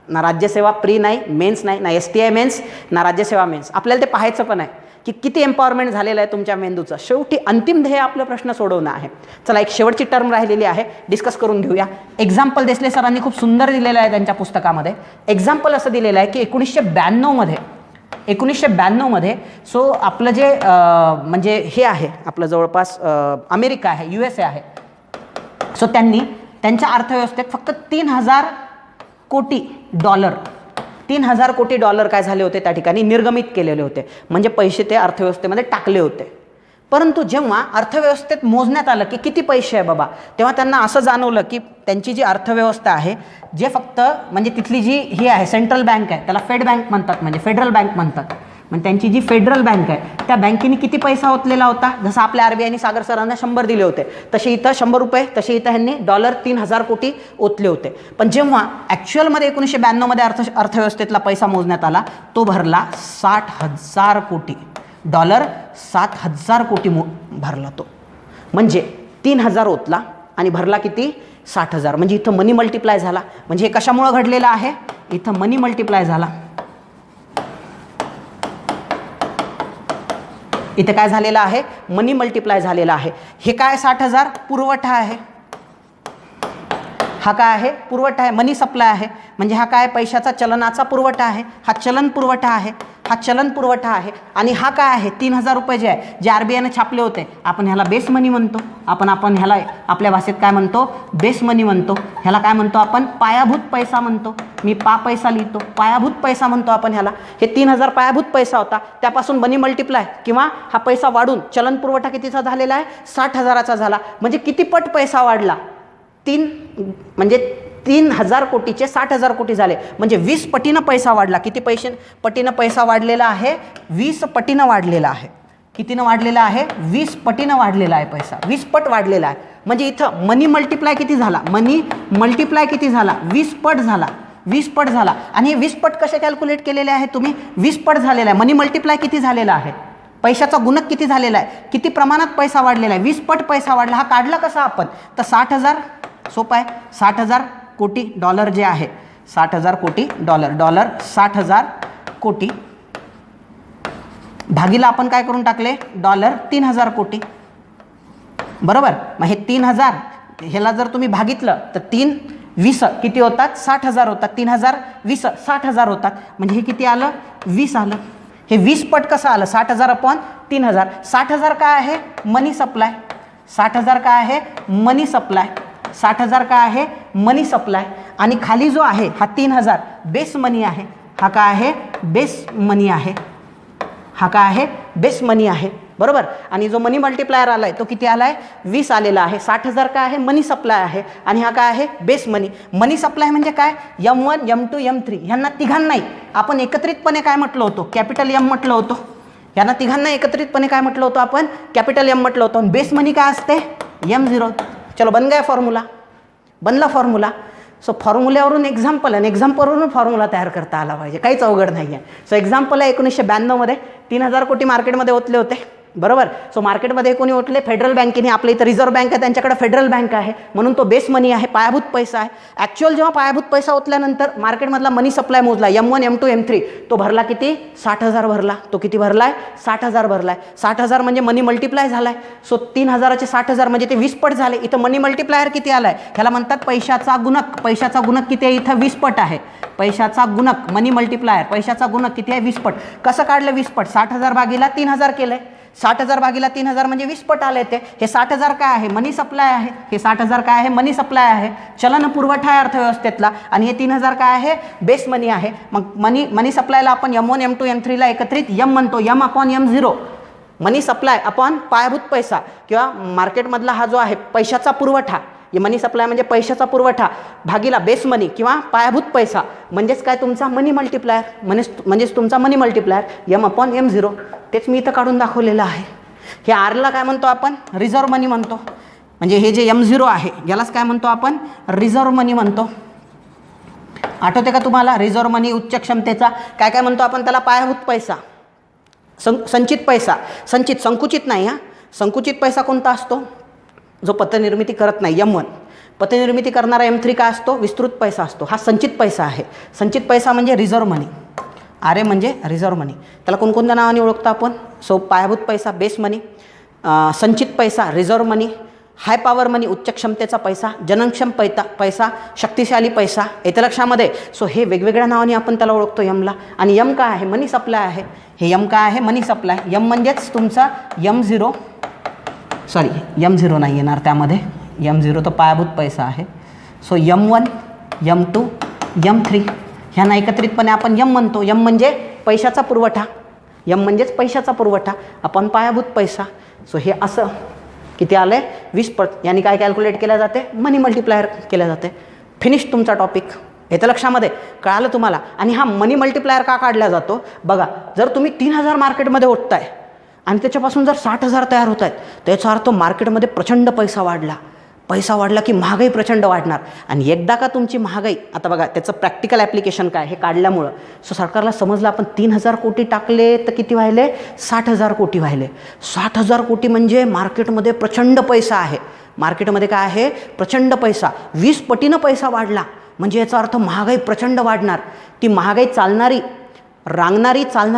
ना, राज्यसेवा प्री नाही, मेन्स नाही, ना STI मेन्स, ना राज्यसेवा मेन्स. आपल्याला ते पाहायचं पण आहे की किती एम्पॉवरमेंट झालेलं आहे तुमच्या मेंदूचं. शेवटी अंतिम ध्येय आपलं प्रश्न सोडवणं आहे. चला एक शेवटची टर्म राहिलेली आहे, डिस्कस करून घेऊया. एक्झाम्पल देसले सरांनी खूप सुंदर दिलेलं आहे त्यांच्या पुस्तकामध्ये. एक्झाम्पल असं दिलेलं आहे की 1992 मध्ये सो आपलं जे म्हणजे हे आहे आपलं जवळपास अमेरिका आहे, USA आहे. सो त्यांनी त्यांच्या अर्थव्यवस्थेत फक्त 3,000 कोटी डॉलर काय झाले होते त्या ठिकाणी निर्गमित केलेले होते, म्हणजे पैसे ते अर्थव्यवस्थेमध्ये टाकले होते. परंतु जेव्हा अर्थव्यवस्थेत मोजण्यात आलं की किती पैसे आहे बाबा, तेव्हा त्यांना असं जाणवलं की त्यांची जी अर्थव्यवस्था आहे, जे फक्त म्हणजे तिथली जी ही आहे सेंट्रल बँक आहे, त्याला फेड बँक म्हणतात, म्हणजे फेडरल बँक म्हणतात. म्हणजे त्यांची जी फेडरल बँक आहे त्या बँकेने किती पैसा ओतलेला होता, जसं आपल्या RBIने सागर सरांना 100 दिले होते, तसे इथं 100 रुपये, तसे इथं ह्यांनी $3,000 कोटी ओतले होते. पण जेव्हा ॲक्च्युअलमध्ये 1992 मध्ये अर्थव्यवस्थेतला पैसा मोजण्यात आला, तो भरला $60,000 कोटी. $7,000 कोटी भरला तो. म्हणजे 3,000 ओतला आणि भरला किती, 60,000. म्हणजे इथं मनी मल्टिप्लाय झाला. म्हणजे हे कशामुळं घडलेलं आहे, इथं मनी मल्टिप्लाय झाला. इथे काय झालेलं आहे, मनी मल्टिप्लाय झालेला आहे. हे काय 60,000 पुरवठा आहे, हा काय आहे, पुरवठा आहे, मनी सप्लाय आहे. म्हणजे हा काय, पैशाचा चलनाचा पुरवठा आहे, हा चलन पुरवठा आहे, हा चलन पुरवठा आहे. आणि हा काय आहे, 3,000 रुपये जे आहे, जे RBIने छापले होते, आपण ह्याला बेस मनी म्हणतो. आपण ह्याला आपल्या भाषेत काय म्हणतो, बेस मनी म्हणतो. ह्याला काय म्हणतो आपण, पायाभूत पैसा म्हणतो. मी पैसा लिहितो, पायाभूत पैसा म्हणतो आपण ह्याला. हे 3,000 पायाभूत पैसा होता, त्यापासून मनी मल्टिप्लाय किंवा हा पैसा वाढून चलन पुरवठा कितीचा झालेला आहे, 60,000चा झाला. म्हणजे किती पट पैसा वाढला, 3,000 कोटीचे 60,000 कोटी झाले. म्हणजे 20 पटीनं पैसा वाढला. किती पटीनं पैसा वाढलेला आहे, 20 पटीनं वाढलेला आहे. कितीनं वाढलेला आहे, 20 पटीनं वाढलेला आहे पैसा, 20 पट वाढलेला आहे. म्हणजे इथं मनी मल्टिप्लाय किती झाला, 20 पट झाला, 20 पट झाला. आणि हे 20 पट कसे कॅल्क्युलेट केलेले आहे तुम्ही, 20 पट झालेला आहे. मनी मल्टिप्लाय किती झालेला आहे, पैशाचा गुणक किती झालेला आहे, किती प्रमाणात पैसा वाढलेला आहे, 20 पट पैसा वाढला. हा काढला कसा आपण, तर 60,000, सोपं आहे, 60,000 कोटी डॉलर जे आहे, 60,000 कोटी डॉलर 60,000 कोटी भागीला आपण काय करून टाकले, $3,000 कोटी, बरोबर. मग हे 3,000 ह्याला जर तुम्ही भागितलं तर 3×20 किती होतात, 60,000 होतात. 3,000×20 60,000 होतात. म्हणजे हे किती आलं, 20 आलं. हे 20 पट कसं आलं, 60,000 अपॉन 3,000. 60,000 काय आहे, मनी सप्लाय. 60,000 काय आहे, मनी सप्लाय. 60,000 काय आहे, मनी सप्लाय. आणि खाली जो आहे हा 3,000 बेस मनी आहे. हा काय आहे, बेस मनी आहे. हा काय आहे, बेस मनी आहे, बरोबर. आणि जो मनी मल्टिप्लायर आलाय तो किती आलाय, 20 आलेला आहे. 60,000 काय आहे, मनी सप्लाय आहे. आणि हा काय आहे, बेस मनी. मनी सप्लाय म्हणजे काय, M1 M2 M3 ह्यांना तिघांनाही आपण एकत्रितपणे काय म्हटलं होतं, कॅपिटल M म्हटलं होतं. यांना तिघांना एकत्रितपणे काय म्हटलं होतं आपण, कॅपिटल M म्हटलं होतं. बेस मनी काय असते, M0. चलो बन गया फॉर्म्युला, बनला फॉर्म्युला. सो फॉर्म्युल्यावरून एक्झाम्पल आणि एक्झाम्पलवरून फॉर्म्युला तयार करता आला पाहिजे, काहीच अवघड नाही आहे. सो एक्झाम्पल आहे 1992 मध्ये 3,000 कोटी मार्केटमध्ये ओतले होते, बरोबर. सो मार्केटमध्ये कोणी ओतले, फेडरल बँकेने. आपल्या इथं रिझर्व्ह बँक आहे, त्यांच्याकडे फेडरल बँक आहे, म्हणून तो बेस मनी आहे, पायाभूत पैसा आहे. ॲक्च्युअल जेव्हा पायाभूत पैसा ओतल्यानंतर मार्केटमधला मनी सप्लाय मोजला, M1 M2 M3, तो भरला किती, 60,000 भरला. तो किती भरलाय, 60,000 भरलाय. 60,000 म्हणजे मनी मल्टिप्लाय झालाय. सो 3,000चे 60,000 म्हणजे ते 20 पट झाले. इथं मनी मल्टिप्लायर किती आलाय, ह्याला म्हणतात पैशाचा गुणक. पैशाचा गुणक किती आहे, इथं 20 पट आहे. पैशाचा गुणक, मनी मल्टिप्लायर, पैशाचा गुणक किती आहे, 20 पट. कसं काढलं 20 पट, 60,000 भागीला 3,000 केलंय. 60,000 भागीला 3,000 म्हणजे 20 पट आले ते. हे 60,000 काय आहे, मनी सप्लाय आहे. हे 60,000 काय आहे, मनी सप्लाय आहे, चलन पुरवठा आहे अर्थव्यवस्थेतला. आणि हे 3,000 काय आहे, बेस मनी आहे. मग मनी सप्लायला आपण M1 M2 M3ला एकत्रित M म्हणतो, M अपॉन M0. मनी सप्लाय अपॉन पायाभूत पैसा किंवा मार्केटमधला हा जो आहे पैशाचा पुरवठा, मनी सप्लाय म्हणजे पैशाचा पुरवठा भागीला बेस मनी किंवा पायाभूत पैसा म्हणजेच काय तुमचा मनी मल्टिप्लायर म्हणजेच तुमचा मनी मल्टिप्लायर M/M0. तेच मी इथं काढून दाखवलेलं आहे. हे आरला काय म्हणतो आपण रिझर्व्ह मनी म्हणतो. म्हणजे हे जे M0 आहे यालाच काय म्हणतो आपण रिझर्व्ह मनी म्हणतो. आठवते का तुम्हाला रिझर्व्ह मनी उच्च क्षमतेचा काय काय म्हणतो आपण त्याला पायाभूत पैसा संचित पैसा संकुचित नाही हां. संकुचित पैसा कोणता असतो जो पतनिर्मिती करत नाही M1. पतनिर्मिती करणारा M3 काय असतो विस्तृत पैसा असतो. हा संचित पैसा आहे. संचित पैसा म्हणजे रिझर्व्ह मनी. RA म्हणजे रिझर्व्ह मनी. त्याला कोणकोणत्या नावाने ओळखतो आपण सो पायाभूत पैसा बेस मनी संचित पैसा रिझर्व्ह मनी हाय पॉवर मनी उच्च क्षमतेचा पैसा जननक्षम पैसा शक्तिशाली पैसा येत्या लक्षामध्ये. सो हे वेगवेगळ्या नावाने आपण त्याला ओळखतो Mला. आणि M काय आहे मनी सप्लाय आहे. हे M काय आहे मनी सप्लाय. M म्हणजेच तुमचा M0 नाही येणार त्यामध्ये M0 तर पायाभूत पैसा आहे. सो M1 M2 M3 ह्यांना एकत्रितपणे आपण M म्हणतो. M म्हणजे पैशाचा पुरवठा. M म्हणजेच पैशाचा पुरवठा आपण पायाभूत पैसा. सो हे असं किती आलं आहे 20 यांनी काय कॅल्क्युलेट केल्या जाते मनी मल्टिप्लायर केल्या जाते. फिनिश तुमचा टॉपिक येतं लक्षामध्ये कळालं तुम्हाला. आणि हा मनी मल्टिप्लायर का काढला जातो बघा. जर तुम्ही 3000 मार्केटमध्ये ओढताय आणि त्याच्यापासून जर 60,000 तयार होत आहेत त्याचा अर्थ मार्केटमध्ये प्रचंड पैसा वाढला की महागाई प्रचंड वाढणार. आणि एकदा का तुमची महागाई आता बघा त्याचं प्रॅक्टिकल ॲप्लिकेशन काय हे काढल्यामुळं सो सरकारला समजलं आपण 3000 कोटी टाकले तर किती व्हायले 60,000 कोटी व्हायले. 60,000 कोटी म्हणजे मार्केटमध्ये प्रचंड पैसा आहे. मार्केटमध्ये काय आहे प्रचंड पैसा 20 पटीनं पैसा वाढला म्हणजे याचा अर्थ महागाई प्रचंड वाढणार. ती महागाई चालणारी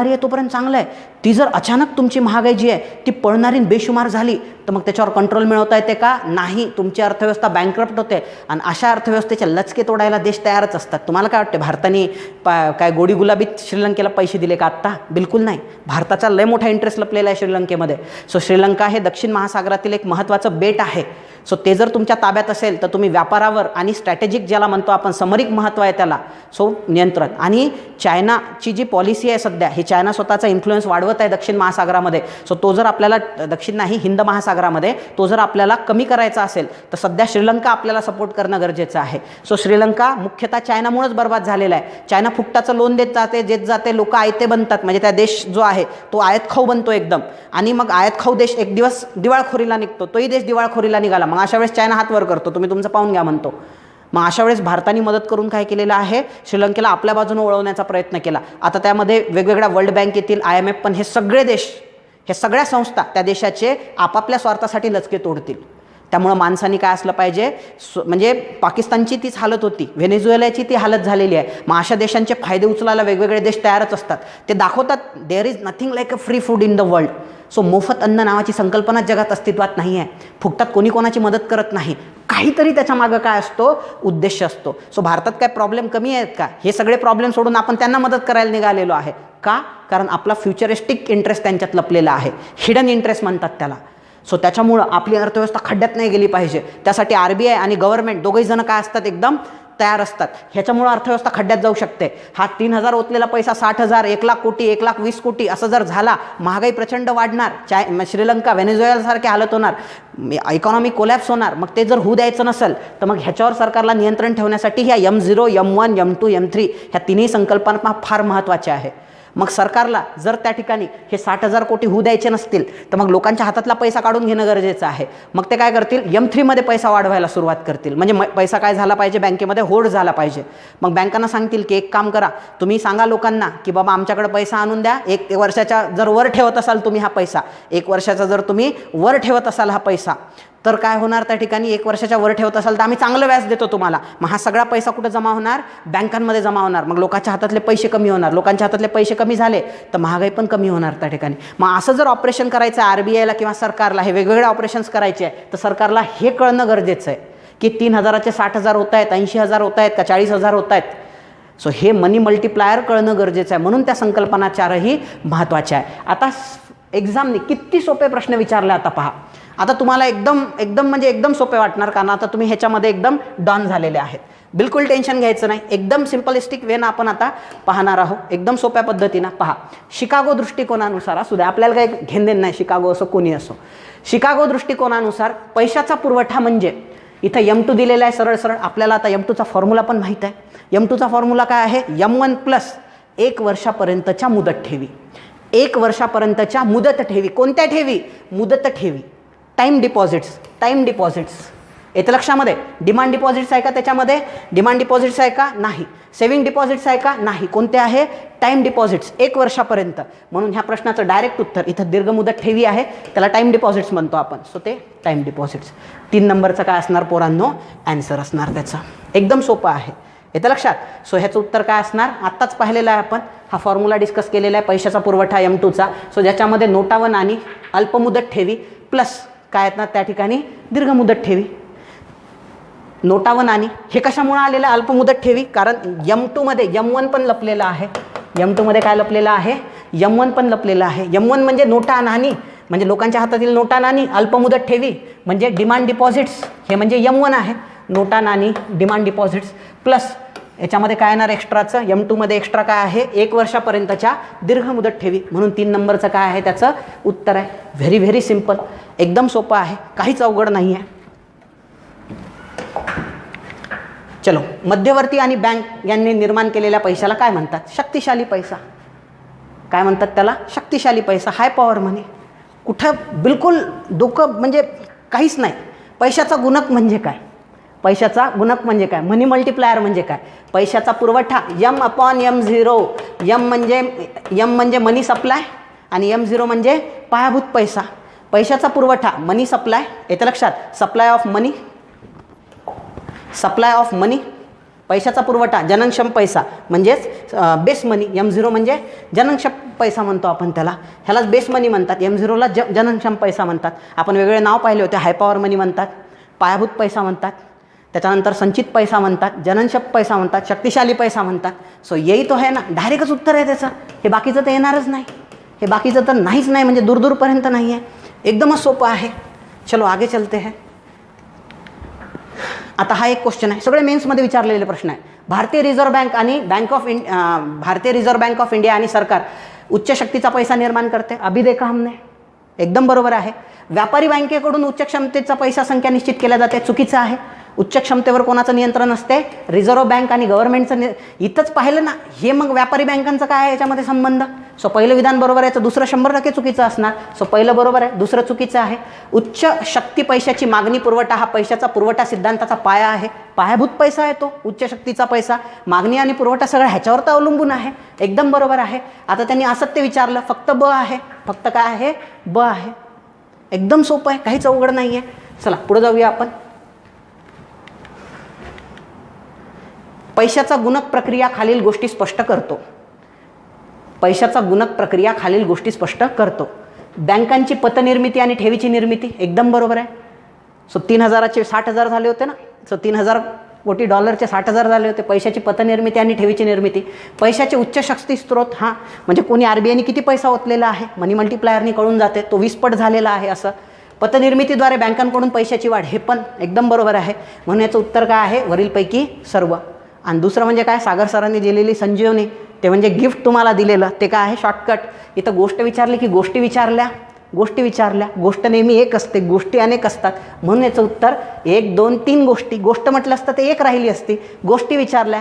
आहे तोपर्यंत चांगलं आहे. ती जर अचानक तुमची महागाई जी आहे ती पळणारी बेशुमार झाली तर मग त्याच्यावर कंट्रोल मिळवता येते का नाही. तुमची अर्थव्यवस्था बँकरप्ट होते. आणि अशा अर्थव्यवस्थेचे लचके तोडायला देश तयारच असतात. तुम्हाला काय वाटते भारताने काय गोडी गुलाबीत श्रीलंकेला पैसे दिले का आत्ता बिलकुल नाही. भारताचा लय मोठा इंटरेस्ट लपलेला आहे श्रीलंकेमध्ये. सो श्रीलंका हे दक्षिण महासागरातील एक महत्त्वाचं बेट आहे. सो ते जर तुमच्या ताब्यात असेल तर तुम्ही व्यापारावर आणि स्ट्रॅटेजिक ज्याला म्हणतो आपण सामरिक महत्त्व आहे त्याला सो नियंत्रण. आणि चायनाची जी पॉलिसी आहे सध्या ही चायना स्वतःचा इन्फ्लुएन्स वाढवत आहे दक्षिण महासागरामध्ये. सो तो जर आपल्याला दक्षिण नाही हिंद महासागरामध्ये तो जर आपल्याला कमी करायचा असेल तर सध्या श्रीलंका आपल्याला सपोर्ट करणं गरजेचं आहे. सो श्रीलंका मुख्यतः चायनामुळेच बर्बाद झालेला आहे. चायना फुकटाचं लोन देत जाते लोक आयते बनतात. म्हणजे त्या देश जो आहे तो आयतखाऊ बनतो एकदम. आणि मग आयतखाऊ देश एक दिवस दिवाळखोरीला निघतो. तोही देश दिवाळखोरीला निघाला मग अशा वेळेस चायना हात वर करतो तुम्ही तुमचं पाहून घ्या म्हणतो. मग अशा वेळेस भारताने मदत करून काय केलेलं आहे श्रीलंकेला आपल्या बाजूने वळवण्याचा प्रयत्न केला. आता त्यामध्ये वेगवेगळ्या वर्ल्ड बँक येतील IMF पण हे सगळे देश हे सगळ्या संस्था त्या देशाचे आपापल्या स्वार्थासाठी लचके तोडतील. त्यामुळं माणसांनी काय असलं पाहिजे म्हणजे पाकिस्तानची तीच हालत होती व्हेनेझुएलाची ती हालत झालेली आहे. मग अशा देशांचे फायदे उचलायला वेगवेगळे देश तयारच असतात. ते दाखवतात there is nothing like a free food in the world. So मोफत अन्न नावाची संकल्पना जगात अस्तित्वात नाही आहे. फुकटात कोणाची मदत करत नाही. काहीतरी त्याच्या मागं काय असतो उद्देश असतो. सो भारतात काय प्रॉब्लेम कमी आहेत का हे सगळे प्रॉब्लेम सोडून आपण त्यांना मदत करायला निघालेलो आहे का कारण आपला फ्युचरिस्टिक इंटरेस्ट त्यांच्यात लपलेला आहे. हिडन इंटरेस्ट म्हणतात त्याला. सो त्याच्यामुळं आपली अर्थव्यवस्था खड्ड्यात नाही गेली पाहिजे. त्यासाठी RBI आणि गव्हर्नमेंट दोघेही जण काय असतात एकदम तयार असतात. ह्याच्यामुळं अर्थव्यवस्था खड्ड्यात जाऊ शकते. हा 3000 ओतलेला पैसा 60,000 1,00,000 कोटी 1,20,000 कोटी असं जर झाला महागाई प्रचंड वाढणार. श्रीलंका व्हेनेझुएलासारखे हालत होणार. इकॉनॉमी कोलॅप्स होणार. मग ते जर होऊ द्यायचं नसेल तर मग ह्याच्यावर सरकारला नियंत्रण ठेवण्यासाठी ह्या M0 M1 M2 M3 ह्या तिन्ही संकल्पना फार महत्त्वाच्या आहे. मग सरकारला जर त्या ठिकाणी हे 60,000 कोटी होऊ द्यायचे नसतील तर मग लोकांच्या हातातला पैसा काढून घेणं गरजेचं आहे. मग ते काय करतील M3 मध्ये पैसा वाढवायला सुरुवात करतील. म्हणजे पैसा काय झाला पाहिजे बँकेमध्ये होल्ड झाला पाहिजे. मग बँकांना सांगतील की एक काम करा तुम्ही सांगा लोकांना की बाबा आमच्याकडे पैसा आणून द्या. 1 वर्षाच्या जर वर ठेवत असाल तुम्ही हा पैसा 1 वर्षाचा जर तुम्ही वर ठेवत असाल हा पैसा तर काय होणार त्या ठिकाणी 1 वर्षाच्या वर ठेवत असाल तर आम्ही चांगलं व्याज देतो तुम्हाला. मग हा सगळा पैसा कुठे जमा होणार बँकांमध्ये जमा होणार. मग लोकांच्या हातातले पैसे कमी होणार. लोकांच्या हातातले पैसे कमी झाले तर महागाई पण कमी होणार त्या ठिकाणी. मग असं जर ऑपरेशन करायचं RBIला किंवा सरकारला हे वेगवेगळे ऑपरेशन्स करायचे आहे तर सरकारला हे कळणं गरजेचं आहे की 3000चे 60,000 होत आहेत 80,000 होत आहेत का 40,000 होत आहेत. सो हे मनी मल्टिप्लायर कळणं गरजेचं आहे. म्हणून त्या संकल्पना चारही महत्त्वाच्या आहे. आता एक्झामने किती सोपे प्रश्न विचारले आता पहा. आता तुम्हाला एकदम सोपे वाटणार कारण आता तुम्ही ह्याच्यामध्ये एकदम डॉन झालेले आहेत. बिलकुल टेन्शन घ्यायचं नाही. एकदम सिम्पलिस्टिक वेनं आपण आता पाहणार आहोत. एकदम सोप्या पद्धतीनं पहा. शिकागो दृष्टिकोनानुसार असू द्या आपल्याला काही घेणदेण नाही शिकागो असो कोणी असो. शिकागो दृष्टिकोनानुसार पैशाचा पुरवठा म्हणजे इथं M2 दिलेला आहे सरळ सरळ. आपल्याला आता M2चा फॉर्म्युला पण माहीत आहे. M2चा फॉर्म्युला काय आहे? M1 प्लस 1 वर्षापर्यंतच्या मुदत ठेवी. 1 वर्षापर्यंतच्या मुदत ठेवी. कोणत्या ठेवी? मुदत ठेवी. Time deposits. टाईम डिपॉझिट्स येतं लक्षामध्ये. डिमांड डिपॉझिट्स आहे का त्याच्यामध्ये? डिमांड डिपॉझिट्स आहे का? नाही. सेव्हिंग डिपॉझिट्स आहे का? नाही. कोणते आहे? Time deposits. 1 वर्षापर्यंत. म्हणून ह्या प्रश्नाचं डायरेक्ट उत्तर इथं दीर्घ मुदत ठेवी आहे, त्याला टाईम डिपॉझिट्स म्हणतो आपण. सो ते टाईम डिपॉझिट्स. 3 नंबरचं काय असणार पोरांनो? ॲन्सर असणार त्याचा. एकदम सोपं आहे. येतं लक्षात. सो ह्याचं उत्तर काय असणार? आत्ताच पाहिलेलं आहे आपण. हा फॉर्म्युला डिस्कस केलेला आहे पैशाचा पुरवठा M2चा. सो ज्याच्यामध्ये नोटा व नाणी, अल्पमुदत ठेवी प्लस काय आहेत ना त्या ठिकाणी दीर्घ मुदत ठेवी. नोटा व नाणी हे कशामुळे आलेलं आहे? अल्पमुदत ठेवी. कारण M2 मध्ये M1 पण लपलेलं आहे. M2 मध्ये काय लपलेलं आहे? M1 पण लपलेलं आहे. M1 म्हणजे नोटा नाणी, म्हणजे लोकांच्या हातातील नोटा नाणी. अल्पमुदत ठेवी म्हणजे डिमांड डिपॉझिट्स, हे म्हणजे M1 आहे. नोटा नाणी, डिमांड डिपॉझिट्स प्लस याच्यामध्ये काय येणार एक्स्ट्राचं? M2 मध्ये एक्स्ट्रा काय आहे? 1 वर्षापर्यंतच्या दीर्घ मुदत ठेवी. म्हणून 3 नंबरचं काय आहे त्याचं उत्तर आहे. Very very simple. एकदम सोपं आहे, काहीच अवघड नाही आहे. चलो, मध्यवर्ती आणि बँक यांनी निर्माण केलेल्या पैशाला काय म्हणतात? शक्तिशाली पैसा. काय म्हणतात त्याला? शक्तिशाली पैसा. हाय पॉवर मनी. कुठं बिलकुल डोकं म्हणजे काहीच नाही. पैशाचा गुणक म्हणजे काय? पैशाचा गुणक म्हणजे काय? मनी मल्टिप्लायर म्हणजे काय? पैशाचा पुरवठा M/M0. M म्हणजे मनी सप्लाय आणि M0 म्हणजे पायाभूत पैसा. पैशाचा पुरवठा मनी सप्लाय. येतं लक्षात. Supply of money. Supply of money. पैशाचा पुरवठा जननक्षम पैसा म्हणजेच बेस मनी. M0 म्हणजे जननक्षम पैसा म्हणतो आपण त्याला. ह्यालाच बेस मनी म्हणतात. M0ला जननक्षम पैसा म्हणतात. आपण वेगळे नाव पाहिले होते. हाय पॉवर मनी म्हणतात, पायाभूत पैसा म्हणतात, त्याच्यानंतर संचित पैसा म्हणतात, जननक्षम पैसा म्हणतात, शक्तिशाली पैसा म्हणतात. सो यही तो है ना. डायरेक्टच उत्तर आहे त्याचं. हे बाकीचं तर येणारच नाही. हे बाकीचं तर नाहीच नाही, म्हणजे दूरपर्यंत नाही आहे. एकदमच सोपं आहे. चलो आगे चलते हैं. आता हा एक क्वेश्चन आहे, सगळे मेन्समध्ये विचारलेले प्रश्न आहे. भारतीय रिझर्व्ह बँक आणि भारतीय रिझर्व्ह बँक ऑफ इंडिया आणि सरकार उच्च शक्तीचा पैसा निर्माण करते. अभी देखा हमने. एकदम बरोबर आहे. व्यापारी बँकेकडून उच्च क्षमतेचा पैसा संख्या निश्चित केल्या जाते. चुकीचं आहे. उच्च क्षमतेवर कोणाचं नियंत्रण असते? रिझर्व्ह बँक आणि गव्हर्नमेंटचं. इथंच पाहिलं ना. हे मग व्यापारी बँकांचं काय आहे याच्यामध्ये संबंध? सो पहिलं विधान बरोबर आहे, तर दुसरं 100% चुकीचं असणार. सो पहिलं बरोबर आहे, दुसरं चुकीचं आहे. उच्च शक्ती पैशाची मागणी पुरवठा हा पैशाचा पुरवठा सिद्धांताचा पाया आहे. पायाभूत पैसा आहे तो उच्च शक्तीचा पैसा. मागणी आणि पुरवठा सगळं ह्याच्यावर तर अवलंबून आहे. एकदम बरोबर आहे. आता त्यांनी असत्य विचारलं, फक्त ब आहे. फक्त काय आहे? ब आहे. एकदम सोपं आहे, काहीच अवघड नाही आहे. चला पुढे जाऊया आपण. पैशाचा गुणक प्रक्रिया खालील गोष्टी स्पष्ट करतो. पैशाचा गुणक प्रक्रिया खालील गोष्टी स्पष्ट करतो. बँकांची पतनिर्मिती आणि ठेवीची निर्मिती. एकदम बरोबर आहे. सो 3,000चे 60,000 झाले होते ना. सो $3,000 कोटी 60,000 झाले होते. पैशाची पतनिर्मिती आणि ठेवीची निर्मिती. पैशाचे उच्च शक्ती स्त्रोत. हां, म्हणजे कोणी RBIने किती पैसा ओतलेला आहे मनी मल्टिप्लायरनी कळून जाते. तो 20 पट झालेला आहे असं. पतनिर्मितीद्वारे बँकांकडून पैशाची वाढ, हे पण एकदम बरोबर आहे. म्हणून याचं उत्तर काय आहे? वरीलपैकी सर्व. आणि दुसरं म्हणजे काय? सागर सरांनी दिलेली संजीवनी, ते म्हणजे गिफ्ट तुम्हाला दिलेलं, ते काय आहे? शॉर्टकट. इथं गोष्ट विचारली की गोष्टी विचारल्या. गोष्ट नेहमी एक असते, गोष्टी अनेक असतात. म्हणून याचं उत्तर 1, 2, 3 गोष्टी. गोष्ट म्हटलं असतं ते एक राहिली असती. गोष्टी विचारल्या,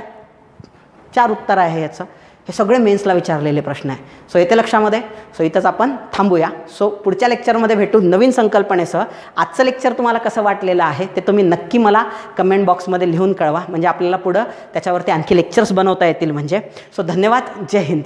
4 उत्तर आहे याचं. हे सगळे मेन्सला विचारलेले प्रश्न आहे. सो येते लक्षामध्ये. सो इथंच आपण थांबूया. सो पुढच्या लेक्चरमध्ये भेटू नवीन संकल्पनेसह. आजचं लेक्चर तुम्हाला कसं वाटलेलं आहे ते तुम्ही नक्की मला कमेंट बॉक्समध्ये लिहून कळवा, म्हणजे आपल्याला पुढं त्याच्यावरती आणखी लेक्चर्स बनवता येतील म्हणजे. सो धन्यवाद. जय हिंद.